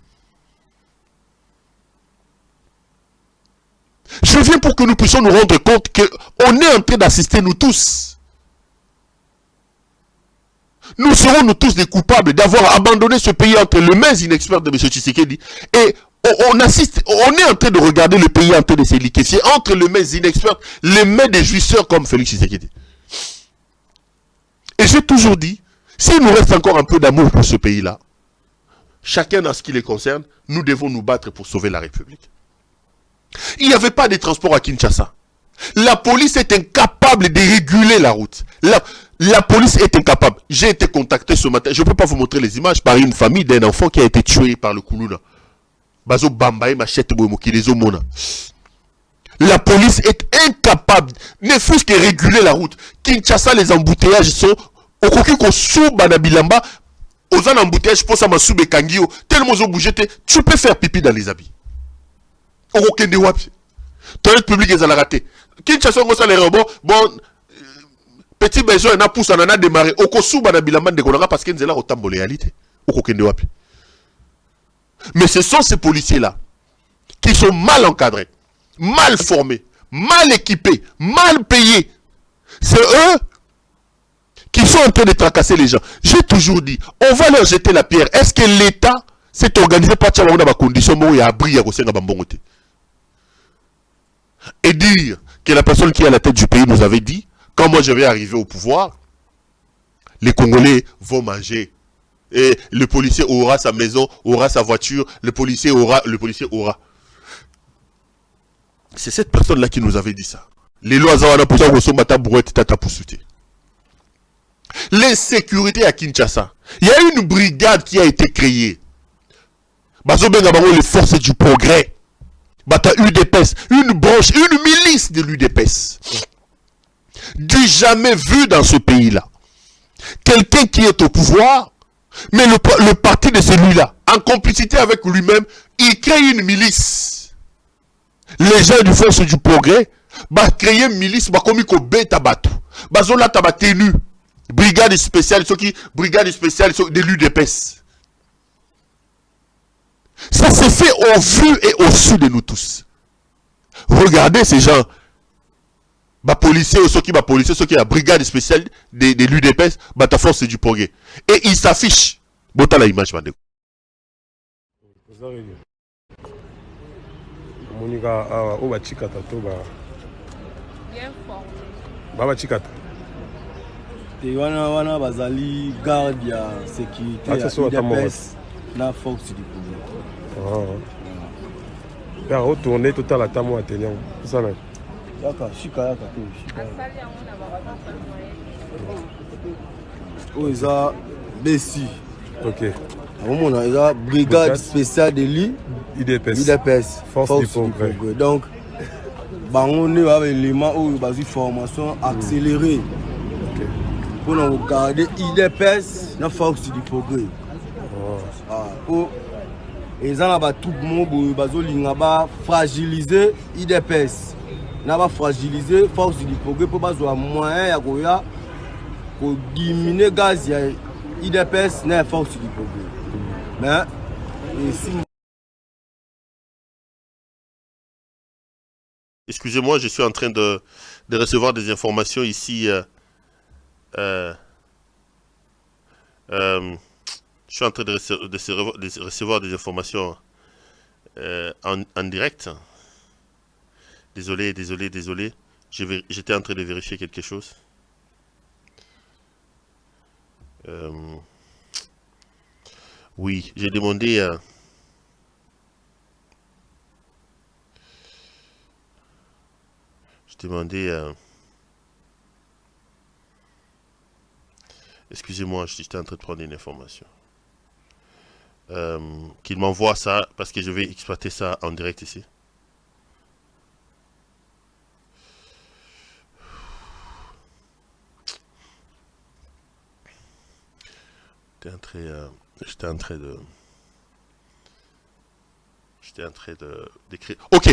Je viens pour que nous puissions nous rendre compte qu'on est en train d'assister, nous tous. Nous serons nous tous des coupables d'avoir abandonné ce pays entre les mains inexpertes de M. Tshisekedi et on assiste, on est en train de regarder le pays en train de se liquéfier entre les mains inexpertes, les mains des jouisseurs comme Félix Tshisekedi. Et j'ai toujours dit, s'il nous reste encore un peu d'amour pour ce pays-là, chacun dans ce qui les concerne, nous devons nous battre pour sauver la République. Il n'y avait pas de transport à Kinshasa. La police est incapable de réguler la route. La police est incapable. J'ai été contacté ce matin, je ne peux pas vous montrer les images, par une famille d'un enfant qui a été tué par le Koulouna. Bazo Bambaye machette Boumoukilezo Mona. La police est incapable, ne fût-ce que réguler la route. Kinshasa, les embouteillages sont au Kokiko sous Banabilamba, aux embouteillages pour ça Massoube Kangio, tellement ils ont bougé, tu peux faire pipi dans les habits. Au Kende Wapi. Toilette publique, ils ont raté. Kinshasa, on a les robots, bon, petit besoin, on a poussé, on a démarré. Au Kosu Banabilamba, parce qu'ils ont là autant de réalité. Au Kende Wapi. Mais ce sont ces policiers-là qui sont mal encadrés, mal formés, mal équipés, mal payés. C'est eux qui sont en train de tracasser les gens. J'ai toujours dit, on va leur jeter la pierre. Est-ce que l'État s'est organisé pour avoir des conditions où il y a abri à Bambongote? Et dire que la personne qui est à la tête du pays nous avait dit, quand moi je vais arriver au pouvoir, les Congolais vont manger. Et le policier aura sa maison, aura sa voiture, le policier aura. C'est cette personne-là qui nous avait dit ça. Les lois zawana pour ça bata brouette tata poussouté. L'insécurité à Kinshasa. Il y a une brigade qui a été créée. Bazo benga bango les forces du progrès. Bata UDPS, une branche, une milice de l'UDPS. Du jamais vu dans ce pays-là. Quelqu'un qui est au pouvoir, mais le parti de celui-là, en complicité avec lui-même, il crée une milice. Les gens du force du progrès, bah créer une milice, bah comme il bête à bateau. Bah zola taba tenu. Brigade spéciale, brigade spéciale de l'UDPS. Ça s'est fait au vu et au su de nous tous. Regardez ces gens. Bah policiers, ceux qui la brigade spéciale de l'UDPS, bah ta force du progrès. Et ils s'affichent. Bota la image, Mandeko. Monika oba chikata to ba. Bien fort. Baba chikata. Te wana bazali garde ya sécurité ya UDPS na force du progrès. Ya retourner total atamo atelier. Ça là. Yaka shika yaka to shika. Oh isa Bessi. OK. On a la brigade spéciale de l'UDPS, force du progrès. Donc, on est avec l'élément où il y a une formation accélérée pour nous regarder l'UDPS, la force du progrès. Et ça, tout le monde va fragiliser l'UDPS. On va fragiliser la force du progrès pour avoir moyen de diminuer le gaz de l'UDPS et la force du progrès. Mais, excusez-moi, je suis en train de recevoir des informations ici. Je suis en train de recevoir des informations en direct. Désolé. J'étais en train de vérifier quelque chose. Oui, j'ai demandé excusez-moi, j'étais en train de prendre une information. Qu'il m'envoie ça parce que je vais exploiter ça en direct ici. J'étais en train de d'écrire. Ok.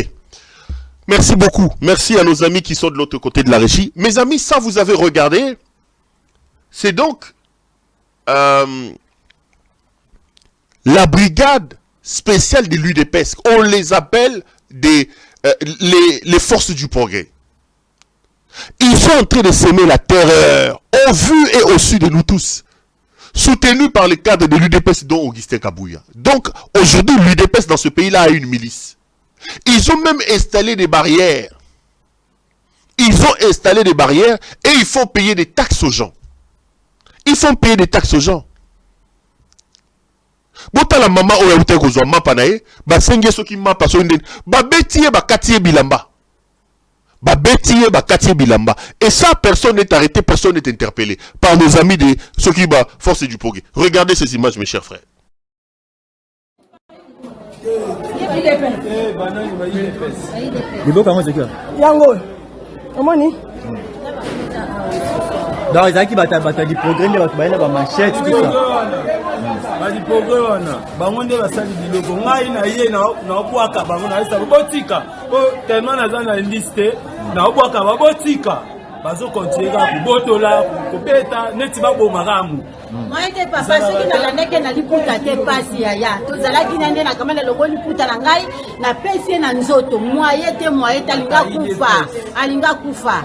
Merci beaucoup. Merci à nos amis qui sont de l'autre côté de la régie. Mes amis, ça vous avez regardé. C'est donc la brigade spéciale de l'UDPS. On les appelle les forces du progrès. Ils sont en train de semer la terreur au vu et au su de nous tous. Soutenu par le cadre de l'UDPS dont Augustin Kabouya. Donc, aujourd'hui, l'UDPS dans ce pays-là a une milice. Ils ont même installé des barrières. Et il faut payer des taxes aux gens. Bota la maman ou ya kozwa mapa na ye, ba senge soki mapa so ndeni, ba betiye ba katiye bilamba. Et ça, personne n'est arrêté, personne n'est interpellé par nos amis de ceux qui bat force du progrès. Regardez ces images, mes chers frères. Donc, ils ont qui battent du progrès, ils battent machette, tout ça. Badi progrès wana bangonde basali biloko ngai na ye na obwaka bango na esa botika tellement naza na liste na obwaka babotika bazo continuer ka kubotola kopeta neti baboma kamu moi te papa soki na landeke na liputa te pasi ya tozalaki nande na kamala logo liputa na ngai na pesi na nzoto moye te alinga kufa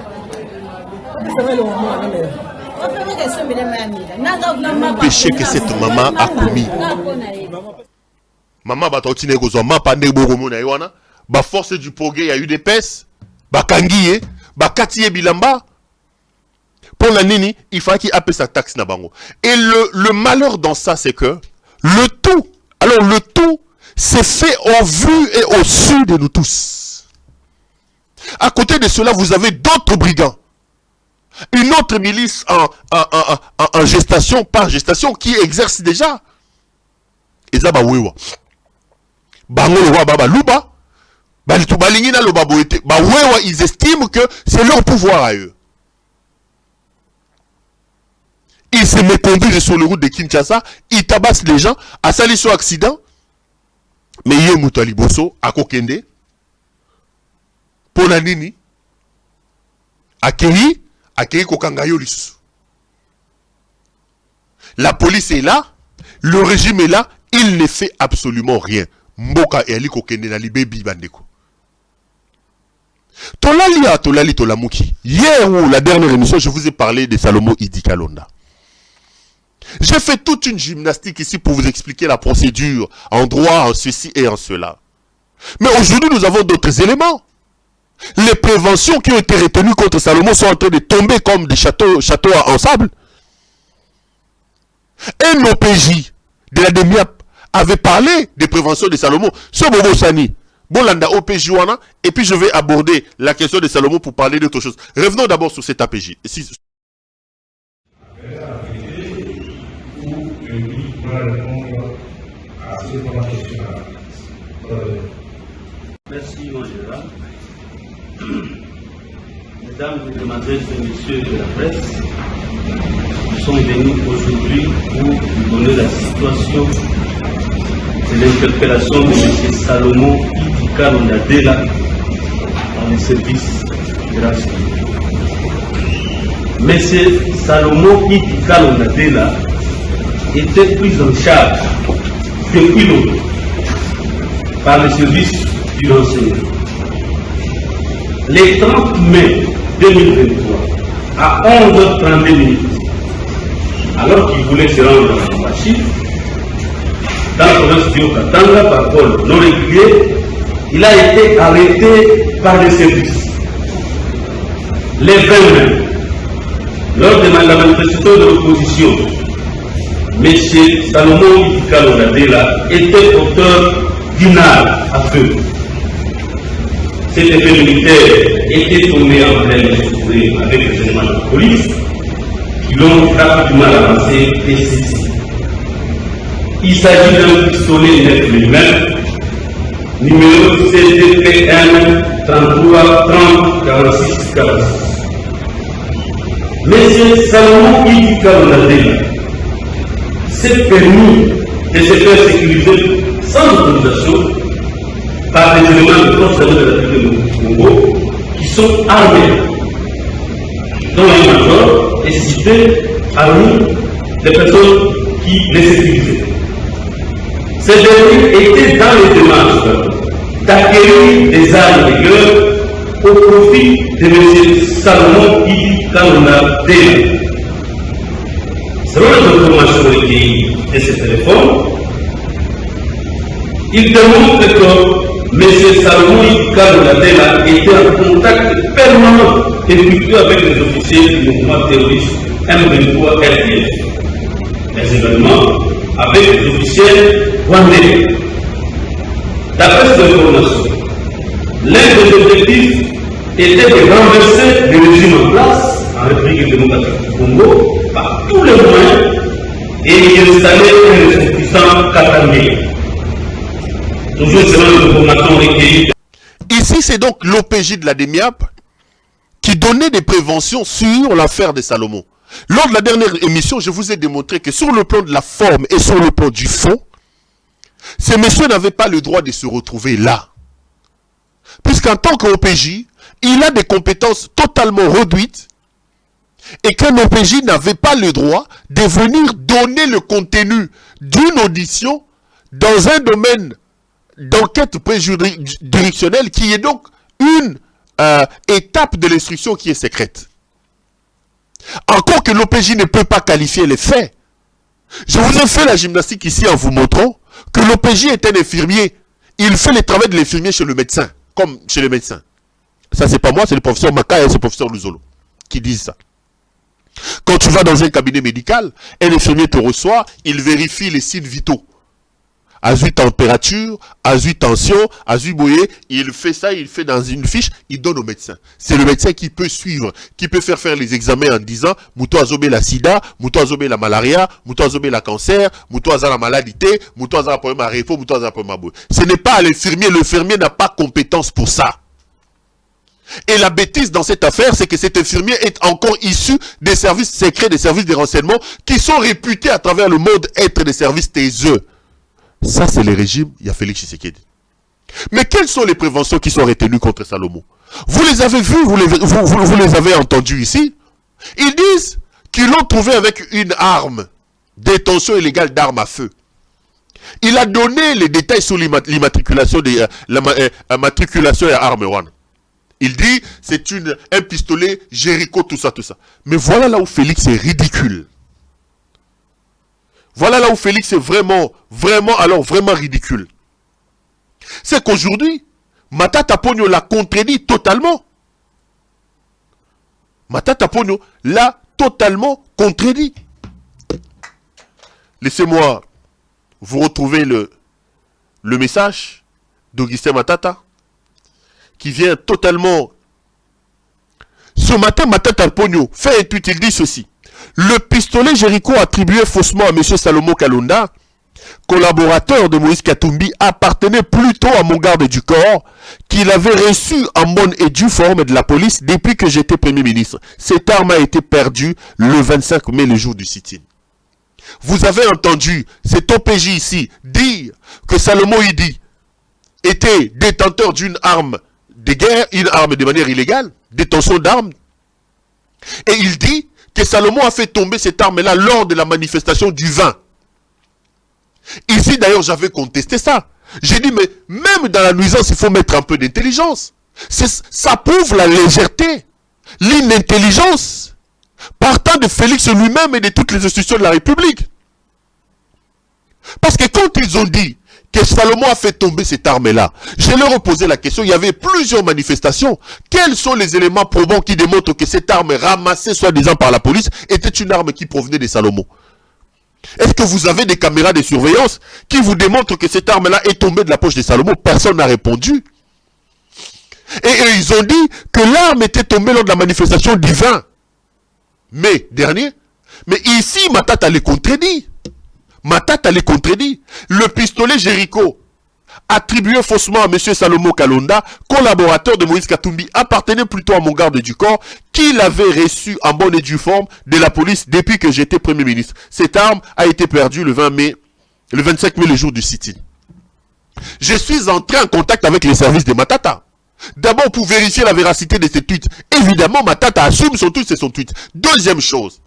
Péché que cette maman a commis. Maman batotine kozwa mapa nde bokomona wana ba force du progrès ya UDPS ba kangiye ba katiye bilamba pour la nini il faut qu'il appelle sa taxe na bango. Et le malheur dans ça c'est que le tout s'est fait au vu et au su de nous tous. À côté de cela, vous avez d'autres brigands. Une autre milice en gestation, par gestation, qui exerce déjà. Et ça, wewa. Luba. Ils estiment que c'est leur pouvoir à eux. Ils se méconduisent sur les routes de Kinshasa, ils tabassent les gens, à sali sur accident. Mais il y a Moutali Bosso, à Kokende, pour la nini, accueilli Kokangayo Lissu. La police est là, le régime est là, il ne fait absolument rien. Mboka et Ali Kokende na libebi bandeko. Tolali Tolamuki. Hier ou la dernière émission, je vous ai parlé de Salomo Idi Kalonda. J'ai fait toute une gymnastique ici pour vous expliquer la procédure en droit, en ceci et en cela. Mais aujourd'hui, nous avons d'autres éléments. Les préventions qui ont été retenues contre Salomon sont en train de tomber comme des châteaux en sable. Un OPJ de la DEMIAP avait parlé des préventions de Salomon. Ce Bobo Sani, Bolanda OPJ wana, et puis je vais aborder la question de Salomon pour parler d'autre chose. Revenons d'abord sur cet APJ. Merci, mon Gérard. Mesdames, Mesdemoiselles et Messieurs de la presse, nous sommes venus aujourd'hui pour vous donner la situation de l'interpellation de M. Salomon Idi Kalonda Dela dans le service de la sécurité. M. Salomon Idi Kalonda Dela était pris en charge depuis longtemps par le service du renseignement. Le 30 mai 2023, à 11h32, alors qu'il voulait se rendre en Machine, dans la province du Haut-Katanga, par vol non régulier, il a été arrêté par les services. Les 20 mai, lors de la manifestation de l'opposition, M. Salomon Idi Kalonda Dela était auteur d'une arme à feu. Cet effet militaire était tombé en pleine journée avec les éléments de la police qui l'ont rapidement avancé et saisi. Il s'agit d'un pistolet 9 mm, numéro CDPN 33 30 46 46. M. Salomon Idi Kalonda Dela s'est permis de se faire sécuriser sans autorisation par les éléments de force de la République du Congo qui sont armés, dont un major est cité parmi les personnes qui les sécurisaient. Ces derniers étaient dans les démarches d'acquérir des armes de guerre au profit de M. Salomon Idi Kalonda Dela. Selon les informations recueillies de ce téléphone, il démontre que M. Salomon Idi Kalonda Dela était en contact permanent et fructueux avec les officiers du mouvement terroriste M23 RDF, mais également avec les officiels rwandais. D'après cette information, l'un des objectifs était de renverser le régime en place en République démocratique du Congo par tous les moyens et y installer un ressortissant katangais. Toujours selon les informations recueillies. Ici, c'est donc l'OPJ de la DEMIAP qui donnait des préventions sur l'affaire de Salomon. Lors de la dernière émission, je vous ai démontré que sur le plan de la forme et sur le plan du fond, ces messieurs n'avaient pas le droit de se retrouver là. Puisqu'en tant qu'OPJ, il a des compétences totalement réduites et qu'un OPJ n'avait pas le droit de venir donner le contenu d'une audition dans un domaine d'enquête préjuridictionnelle qui est donc une étape de l'instruction qui est secrète. Encore que l'OPJ ne peut pas qualifier les faits. Je vous ai fait la gymnastique ici en vous montrant que l'OPJ est un infirmier. Il fait le travail de l'infirmier chez le médecin, comme chez le médecin. Ça, c'est pas moi, c'est le professeur Maka et c'est le professeur Luzolo qui disent ça. Quand tu vas dans un cabinet médical, un infirmier te reçoit, il vérifie les signes vitaux. azui température, azui tension, azui boyer, il fait ça, il fait dans une fiche, il donne au médecin. C'est le médecin qui peut suivre, qui peut faire les examens en disant Mouto azobé la sida, Mouto azobé la malaria, Mouto azobé la cancer, Mouto azobé la maladie, Mouto azobé un problème à réfo, Mouto azobé un problème à boyer. Ce n'est pas à l'infirmier, l'infirmier n'a pas compétence pour ça. Et la bêtise dans cette affaire, c'est que cet infirmier est encore issu des services secrets, des services de renseignement, qui sont réputés à travers le monde être des services taiseux. Ça, c'est le régime, il y a Félix Tshisekedi. Mais quelles sont les préventions qui sont retenues contre Salomon? Vous les avez vus, vous les avez entendus ici. Ils disent qu'ils l'ont trouvé avec une arme, détention illégale d'armes à feu. Il a donné les détails sur l'immatriculation la matriculation à armes one. Il dit, c'est un pistolet Jericho, tout ça. Mais voilà là où Félix est ridicule. Voilà là où Félix est vraiment ridicule. C'est qu'aujourd'hui, Matata Ponyo l'a contredit totalement. Matata Ponyo l'a totalement contredit. Laissez-moi vous retrouver le message d'Augustin Matata, qui vient totalement... Ce matin, Matata Ponyo fait un tweet, il dit ceci. Le pistolet Jericho attribué faussement à M. Salomon Kalonda, collaborateur de Moïse Katumbi, appartenait plutôt à mon garde du corps, qu'il avait reçu en bonne et due forme de la police depuis que j'étais Premier ministre. Cette arme a été perdue le 25 mai, le jour du sit-in. Vous avez entendu cet OPJ ici dire que Salomon Idi était détenteur d'une arme de guerre, une arme de manière illégale, détention d'armes. Et il dit que Salomon a fait tomber cette arme-là lors de la manifestation du 20. Ici d'ailleurs j'avais contesté ça. J'ai dit mais même dans la nuisance il faut mettre un peu d'intelligence. Ça prouve la légèreté, l'inintelligence, partant de Félix lui-même et de toutes les institutions de la République. Parce que quand ils ont dit que Salomon a fait tomber cette arme-là, je leur ai posé la question, il y avait plusieurs manifestations. Quels sont les éléments probants qui démontrent que cette arme ramassée soi-disant par la police était une arme qui provenait de Salomon? Est-ce que vous avez des caméras de surveillance qui vous démontrent que cette arme-là est tombée de la poche de Salomon? Personne n'a répondu. Et ils ont dit que l'arme était tombée lors de la manifestation du 20 mai dernier. Mais ici, Matata les contredit. Matata les contredit. Le pistolet Jericho, attribué faussement à M. Salomon Kalonda, collaborateur de Moïse Katumbi, appartenait plutôt à mon garde du corps, qu'il avait reçu en bonne et due forme de la police depuis que j'étais Premier ministre. Cette arme a été perdue le 25 mai, le jour du sit-in. Je suis entré en contact avec les services de Matata. D'abord pour vérifier la véracité de ces tweets. Évidemment, Matata assume son tweet, c'est son tweet. Deuxième chose,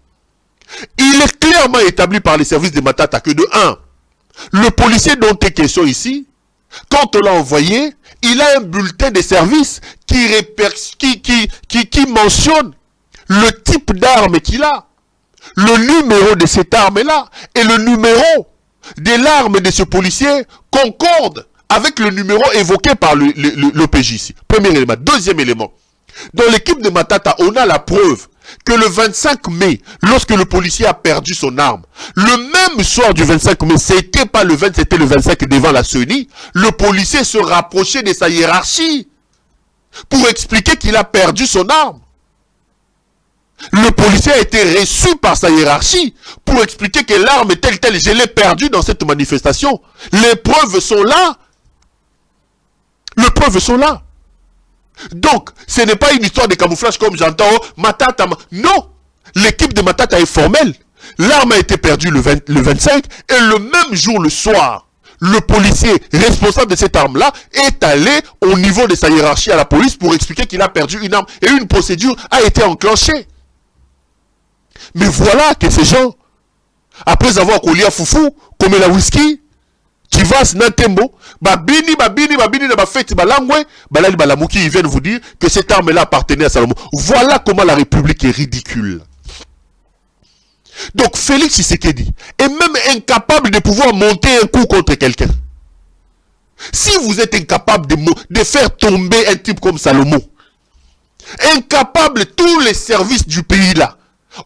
il est clairement établi par les services de Matata que de 1, le policier dont est question ici, quand on l'a envoyé, il a un bulletin de service qui mentionne le type d'arme qu'il a, le numéro de cette arme-là, et le numéro de l'arme de ce policier concorde avec le numéro évoqué par l'OPJ ici. Premier élément. Deuxième élément. Dans l'équipe de Matata, on a la preuve que le 25 mai, lorsque le policier a perdu son arme, le même soir du 25 mai, c'était pas le 20, c'était le 25 devant la CENI, le policier se rapprochait de sa hiérarchie pour expliquer qu'il a perdu son arme. Le policier a été reçu par sa hiérarchie pour expliquer que l'arme est telle, je l'ai perdue dans cette manifestation. Les preuves sont là. Les preuves sont là. Donc, ce n'est pas une histoire de camouflage comme j'entends, Matata. Non, l'équipe de Matata est formelle. L'arme a été perdue le 25 et le même jour, le soir, le policier responsable de cette arme-là est allé au niveau de sa hiérarchie à la police pour expliquer qu'il a perdu une arme et une procédure a été enclenchée. Mais voilà que ces gens, après avoir collé à foufou, comme la whisky, Tivas Nantembo, babini na bafeti balangwe, balali balamuki, ils viennent vous dire que cette arme-là appartenait à Salomon. Voilà comment la République est ridicule. Donc Félix Tshisekedi est même incapable de pouvoir monter un coup contre quelqu'un. Si vous êtes incapable de faire tomber un type comme Salomon, incapable tous les services du pays là,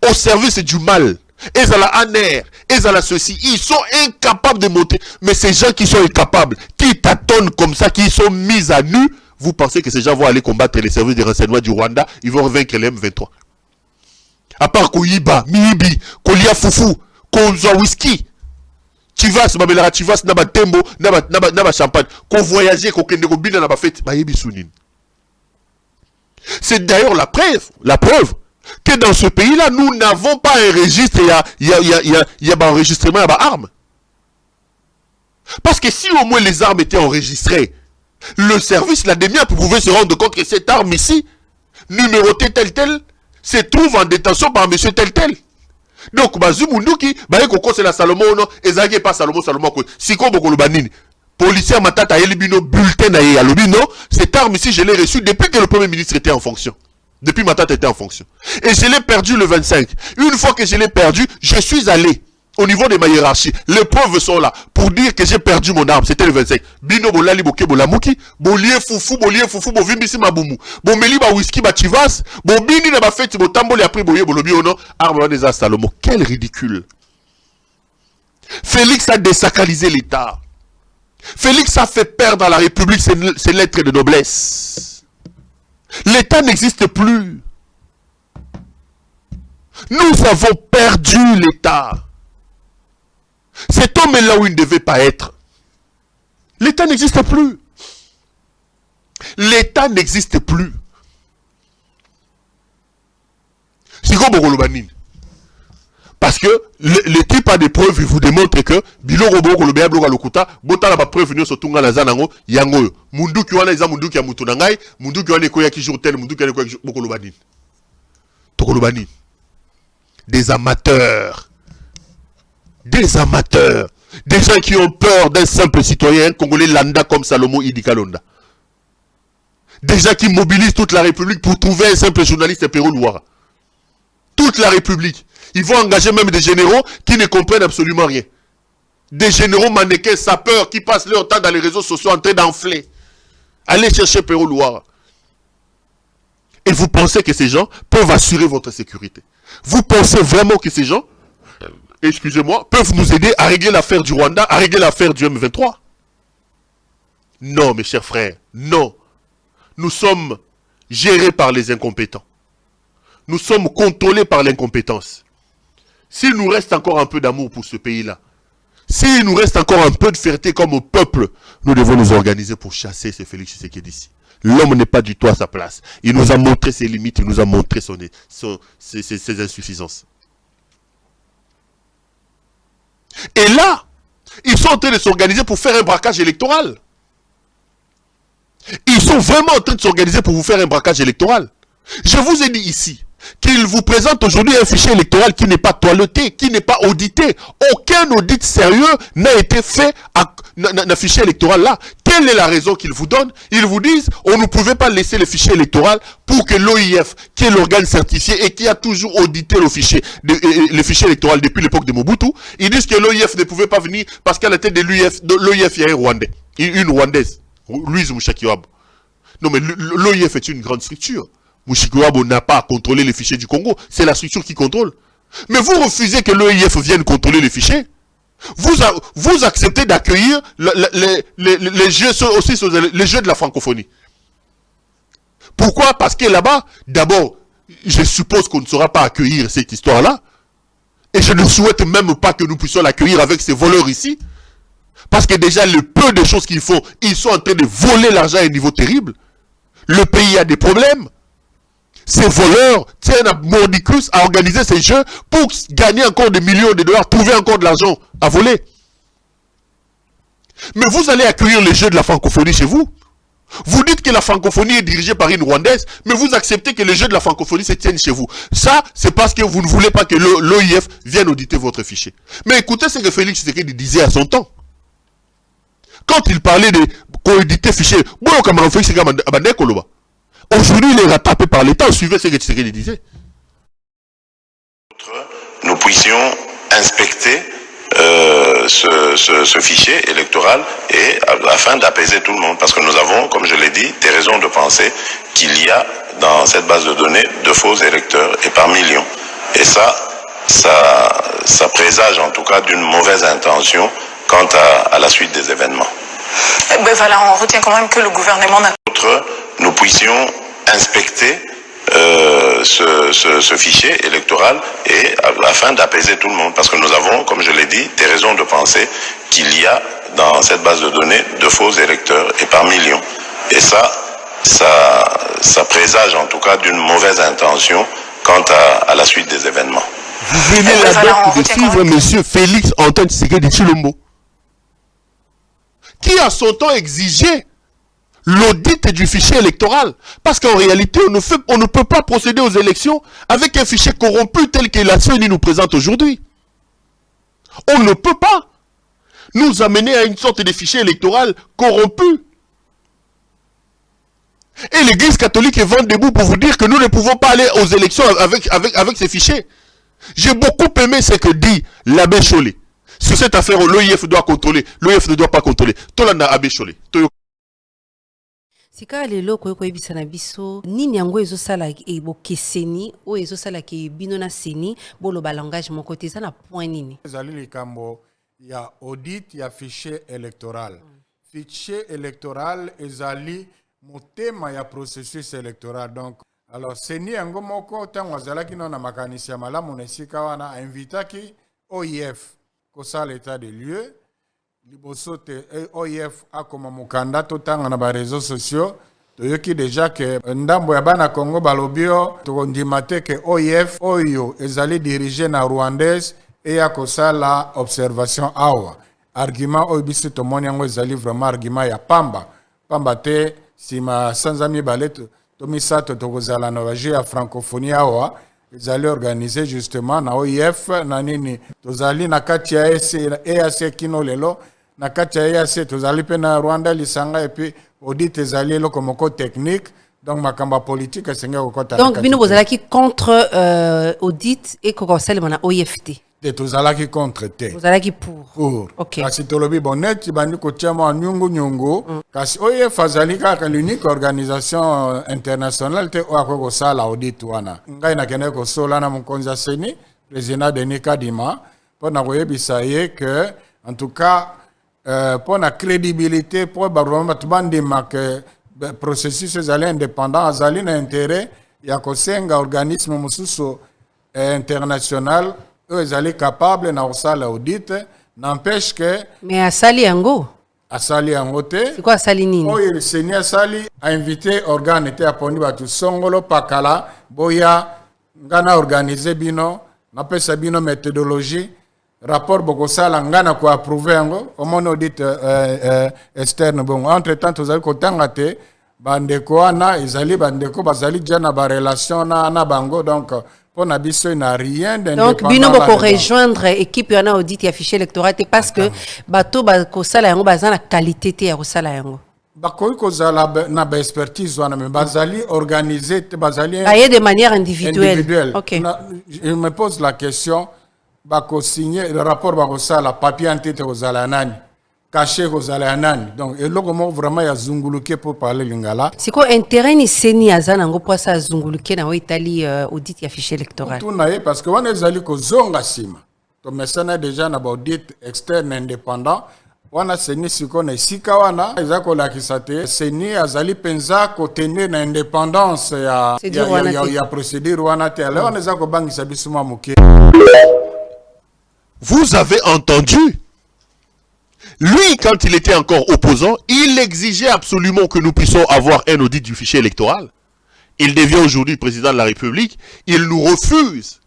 au service du mal, ils ont la ANR, ils ont la ceci, ils sont incapables de monter. Mais ces gens qui sont incapables, qui tâtonnent comme ça, qui sont mis à nu, vous pensez que ces gens vont aller combattre les services de renseignement du Rwanda, ils vont vaincre les M23. À part Koyiba, Mihibi, Kolia Fufu, Konzo Whisky, Chivas, Babelera Chivas, Naba Tembo, Naba Champagne, qu'on voyageait, qu'on kende bina naba fête, Bayebi Sounin. C'est d'ailleurs la preuve que dans ce pays-là, nous n'avons pas un registre, il y a un enregistrement, il y a des armes. Parce que si au moins les armes étaient enregistrées, le service, la DEMIA, pouvait se rendre compte que cette arme ici, numérotée telle, se trouve en détention par monsieur tel. Donc, Bazumunduki, c'est la Salomon, non, Ezagi pas Salomon, si comme Bokolobanini, policier Matata Elibino, bulletin à Lobino, cette arme ici, je l'ai reçue depuis que le Premier ministre était en fonction. Depuis Matata était en fonction. Et je l'ai perdu le 25. Une fois que je l'ai perdu, je suis allé au niveau de ma hiérarchie. Les preuves sont là pour dire que j'ai perdu mon arme. C'était le 25. Bino bolali boke bolamuki, bolie fufu, bo vimbisi mabumu. Bo meli ba whisky ba chivas, bo bini na ba fête bo tamboli après boye bolobi ono, arme des Salomon. Quel ridicule. Félix a désacralisé l'État. Félix a fait perdre à la République ses lettres de noblesse. L'État n'existe plus. Nous avons perdu l'État. Cet homme est là où il ne devait pas être. L'État n'existe plus. L'État n'existe plus. C'est comme Bokolobanine. Parce que le type a des preuves, il vous démontre que Bilo Robo Kolobea Bloga Lokuta, Bota la preuve venue sur Tunga Lazanango, Yango, Mundu qui wana Mundu qui a Mutunangai, Mundu qui wana Koya qui joue tel, Mundu qui wana Koya qui joue Bokolobanine. Tokolobanine. Des amateurs. Des amateurs. Des gens qui ont peur d'un simple citoyen congolais lambda comme Salomon Idikalonda. Des gens qui mobilisent toute la République pour trouver un simple journaliste Pérou-Loire. Toute la République. Ils vont engager même des généraux qui ne comprennent absolument rien. Des généraux mannequins, sapeurs, qui passent leur temps dans les réseaux sociaux en train d'enfler. Allez chercher Pérou-Loire. Et vous pensez que ces gens peuvent assurer votre sécurité? Vous pensez vraiment que ces gens, excusez-moi, peuvent nous aider à régler l'affaire du Rwanda, à régler l'affaire du M23? Non, mes chers frères, non. Nous sommes gérés par les incompétents. Nous sommes contrôlés par l'incompétence. S'il nous reste encore un peu d'amour pour ce pays-là, s'il nous reste encore un peu de fierté comme au peuple, nous devons nous organiser pour chasser ce Félix Tshisekedi d'ici. L'homme n'est pas du tout à sa place. Il nous a montré ses limites, il nous a montré ses insuffisances. Et là, ils sont en train de s'organiser pour faire un braquage électoral. Ils sont vraiment en train de s'organiser pour vous faire un braquage électoral. Je vous ai dit ici qu'il vous présente aujourd'hui un fichier électoral qui n'est pas toiletté, qui n'est pas audité. Aucun audit sérieux n'a été fait à un fichier électoral là. Quelle est la raison qu'ils vous donnent? Ils vous disent, on ne pouvait pas laisser le fichier électoral pour que l'OIF, qui est l'organe certifié et qui a toujours audité le fichier électoral depuis l'époque de Mobutu, ils disent que l'OIF ne pouvait pas venir parce qu'à la tête de l'OIF, il y a un Rwandais, une Rwandaise, Louise Mushikiwabo. Non mais l'OIF est une grande structure. Mushikiwabo n'a pas à contrôler les fichiers du Congo. C'est la structure qui contrôle. Mais vous refusez que l'OIF vienne contrôler les fichiers. Vous acceptez d'accueillir les jeux aussi les jeux de la francophonie. Pourquoi? Parce que là-bas, d'abord, je suppose qu'on ne saura pas accueillir cette histoire-là. Et je ne souhaite même pas que nous puissions l'accueillir avec ces voleurs ici. Parce que déjà, le peu de choses qu'ils font, ils sont en train de voler l'argent à un niveau terrible. Le pays a des problèmes. Ces voleurs tiennent à mordicus à organiser ces jeux pour gagner encore des millions de dollars, trouver encore de l'argent à voler. Mais vous allez accueillir les jeux de la francophonie chez vous. Vous dites que la francophonie est dirigée par une Rwandaise, mais vous acceptez que les jeux de la francophonie se tiennent chez vous. Ça, c'est parce que vous ne voulez pas que l'OIF vienne auditer votre fichier. Mais écoutez ce que Félix Tshisekedi disait à son temps. Quand il parlait de coéditer fichier, aujourd'hui, il est rattrapé par l'État. Suivez ce que Tshisekedi disait. Nous puissions inspecter ce fichier électoral et afin d'apaiser tout le monde. Parce que nous avons, comme je l'ai dit, des raisons de penser qu'il y a dans cette base de données de faux électeurs et par millions. Et ça, ça présage en tout cas d'une mauvaise intention quant à la suite des événements. Ben voilà, on retient quand même que le gouvernement n'a... Nous puissions inspecter ce fichier électoral et afin d'apaiser tout le monde, parce que nous avons, comme je l'ai dit, des raisons de penser qu'il y a dans cette base de données de faux électeurs et par millions. Et ça présage en tout cas d'une mauvaise intention quant à la suite des événements. Vous venez de suivre M. Félix Antoine Tshisekedi Tshilombo, qui a son temps exigé l'audit du fichier électoral. Parce qu'en réalité, on ne peut pas procéder aux élections avec un fichier corrompu tel que la CENI nous présente aujourd'hui. On ne peut pas nous amener à une sorte de fichier électoral corrompu. Et l'Église catholique est vent debout pour vous dire que nous ne pouvons pas aller aux élections avec ces fichiers. J'ai beaucoup aimé ce que dit l'abbé Chollet. Sur cette affaire, l'OIF doit contrôler, l'OIF ne doit pas contrôler. Tolanda abbé Chollet. Sika lelo koyebisa na biso nini yango ezosala ebokeseni o ezosala ke bino na seni bolo ba langage moko te na point nini ezali likambo ya audit ya fichier électoral. Fichier électoral ezali motema ya processus électoral. Donc alors seni yango moko tango azalaki na makanisi ya malamu na sika wana invitaki OIF kosala état des lieux. Libosote OIF a comme mukanda totanga na ba réseaux sociaux toyoki déjà que ndambo ya bana Congo balobio to ndimate que OIF oyo ezali dirigé na rwandaise et ya kosala observation awa argument oyo biso to moni yango ezali vraiment argument ya pamba te sima sanzami baleto to misato to kozala na baje ya francophonie awa ezali organisé justement na OIF na nini tozali na kati ya EAC kino lelo na kati ya EAC tozali pe na Rwanda lisanga et puis audit ezali loko moko technique donc makamba politique esenga kokota. Donc bino bozalaki contre audit et kokosala na OIFT. De tozalaki contre te. Bozalaki pour. OK. Kasi tolobi bonnet bandi ko tiama nyungu kasi OIF azali kaka l'unique organisation internationale te o sala audit wana. Ngai na kene ko sola na mkonza seni président Denis Kadima pour na koyebisa ye que en tout cas pour la crédibilité pour le processus ezali indépendant azali na intérêt ya kosenga organisme mususu international ezali capable na osala audit n'empêche que mais asali yango te c'est quoi asali nini oyo seni asali a invité organe te aponi batu songolo pakala boya ngana organiser bino na pesa bino méthodologie rapport bokosala ngana ko approuver yango au mon audit externe bon entre temps tozali kotanga te bandeko wana ezali bandeko bazali jana ba relation na bango donc pour na biso n'a rien d'indépendant. Donc bino boko rejoindre équipe yana audit ya fichier électoral parce que bato bakosala yango bazana qualité te ya kosala yango bakoyi kozala na ba expertise wana mais bazali organisé bazali de manière individuelle. OK. Je me pose la question bako signer le rapport bako sala papier en tête kozala nani caché kozala nani donc eloko mo vraiment ya zunguluke pour parler lingala c'est quoi intérêt ni seni azana ngo pour ça zunguluke na Italie audit ya fichier électoral tout naé parce que wana ezali ko zonga sima to mesana déjà na audit externe indépendant wana seni siko na sika wana ezako la kisate seni azali penza ko tenir na indépendance ya procédure wana te alors on ezako bangisa bisuma muke. Vous avez entendu? Lui, quand il était encore opposant, il exigeait absolument que nous puissions avoir un audit du fichier électoral. Il devient aujourd'hui président de la République. Il nous refuse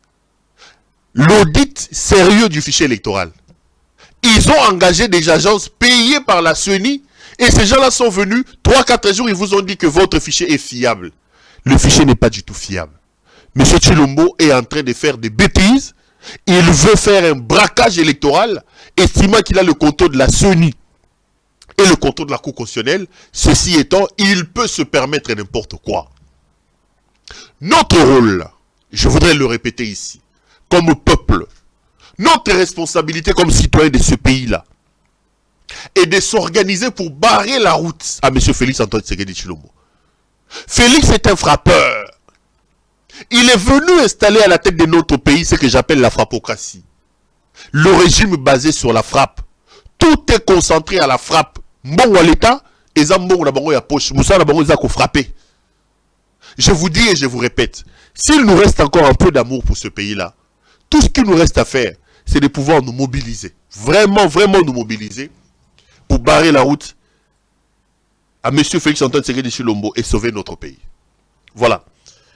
l'audit sérieux du fichier électoral. Ils ont engagé des agences payées par la CENI et ces gens-là sont venus 3-4 jours, ils vous ont dit que votre fichier est fiable. Le fichier n'est pas du tout fiable. M. Tshilombo est en train de faire des bêtises. Il veut faire un braquage électoral, estimant qu'il a le contrôle de la CENI et le contrôle de la Cour constitutionnelle. Ceci étant, il peut se permettre n'importe quoi. Notre rôle, je voudrais le répéter ici, comme peuple, notre responsabilité comme citoyen de ce pays-là, est de s'organiser pour barrer la route à M. Félix Antoine Tshisekedi Tshilombo. Félix est un frappeur. Il est venu installer à la tête de notre pays ce que j'appelle la frappocratie. Le régime basé sur la frappe. Tout est concentré à la frappe. Mbongo à l'État, et Zambongo la bango ya poche. Moussa la bango zako frappé. Je vous dis et je vous répète, s'il nous reste encore un peu d'amour pour ce pays-là, tout ce qu'il nous reste à faire, c'est de pouvoir nous mobiliser. Vraiment, vraiment nous mobiliser pour barrer la route à M. Félix Antoine Tshisekedi Tshilombo et sauver notre pays. Voilà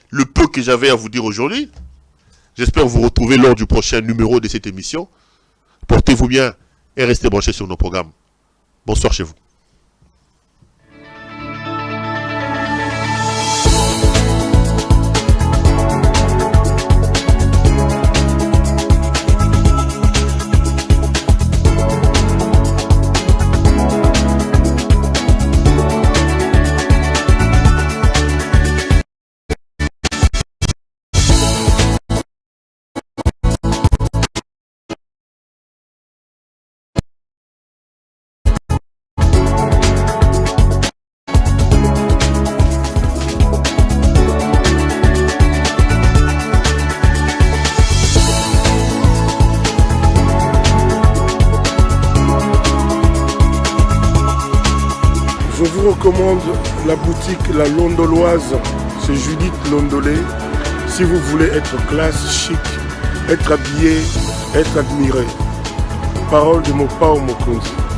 le peu que j'avais à vous dire aujourd'hui. J'espère vous retrouver lors du prochain numéro de cette émission. Portez-vous bien et restez branchés sur nos programmes. Bonsoir chez vous. Je vous recommande la boutique La Londoloise, c'est Judith Londolé. Si vous voulez être classe, chic, être habillé, être admiré. Parole de Mopao Mokonzi.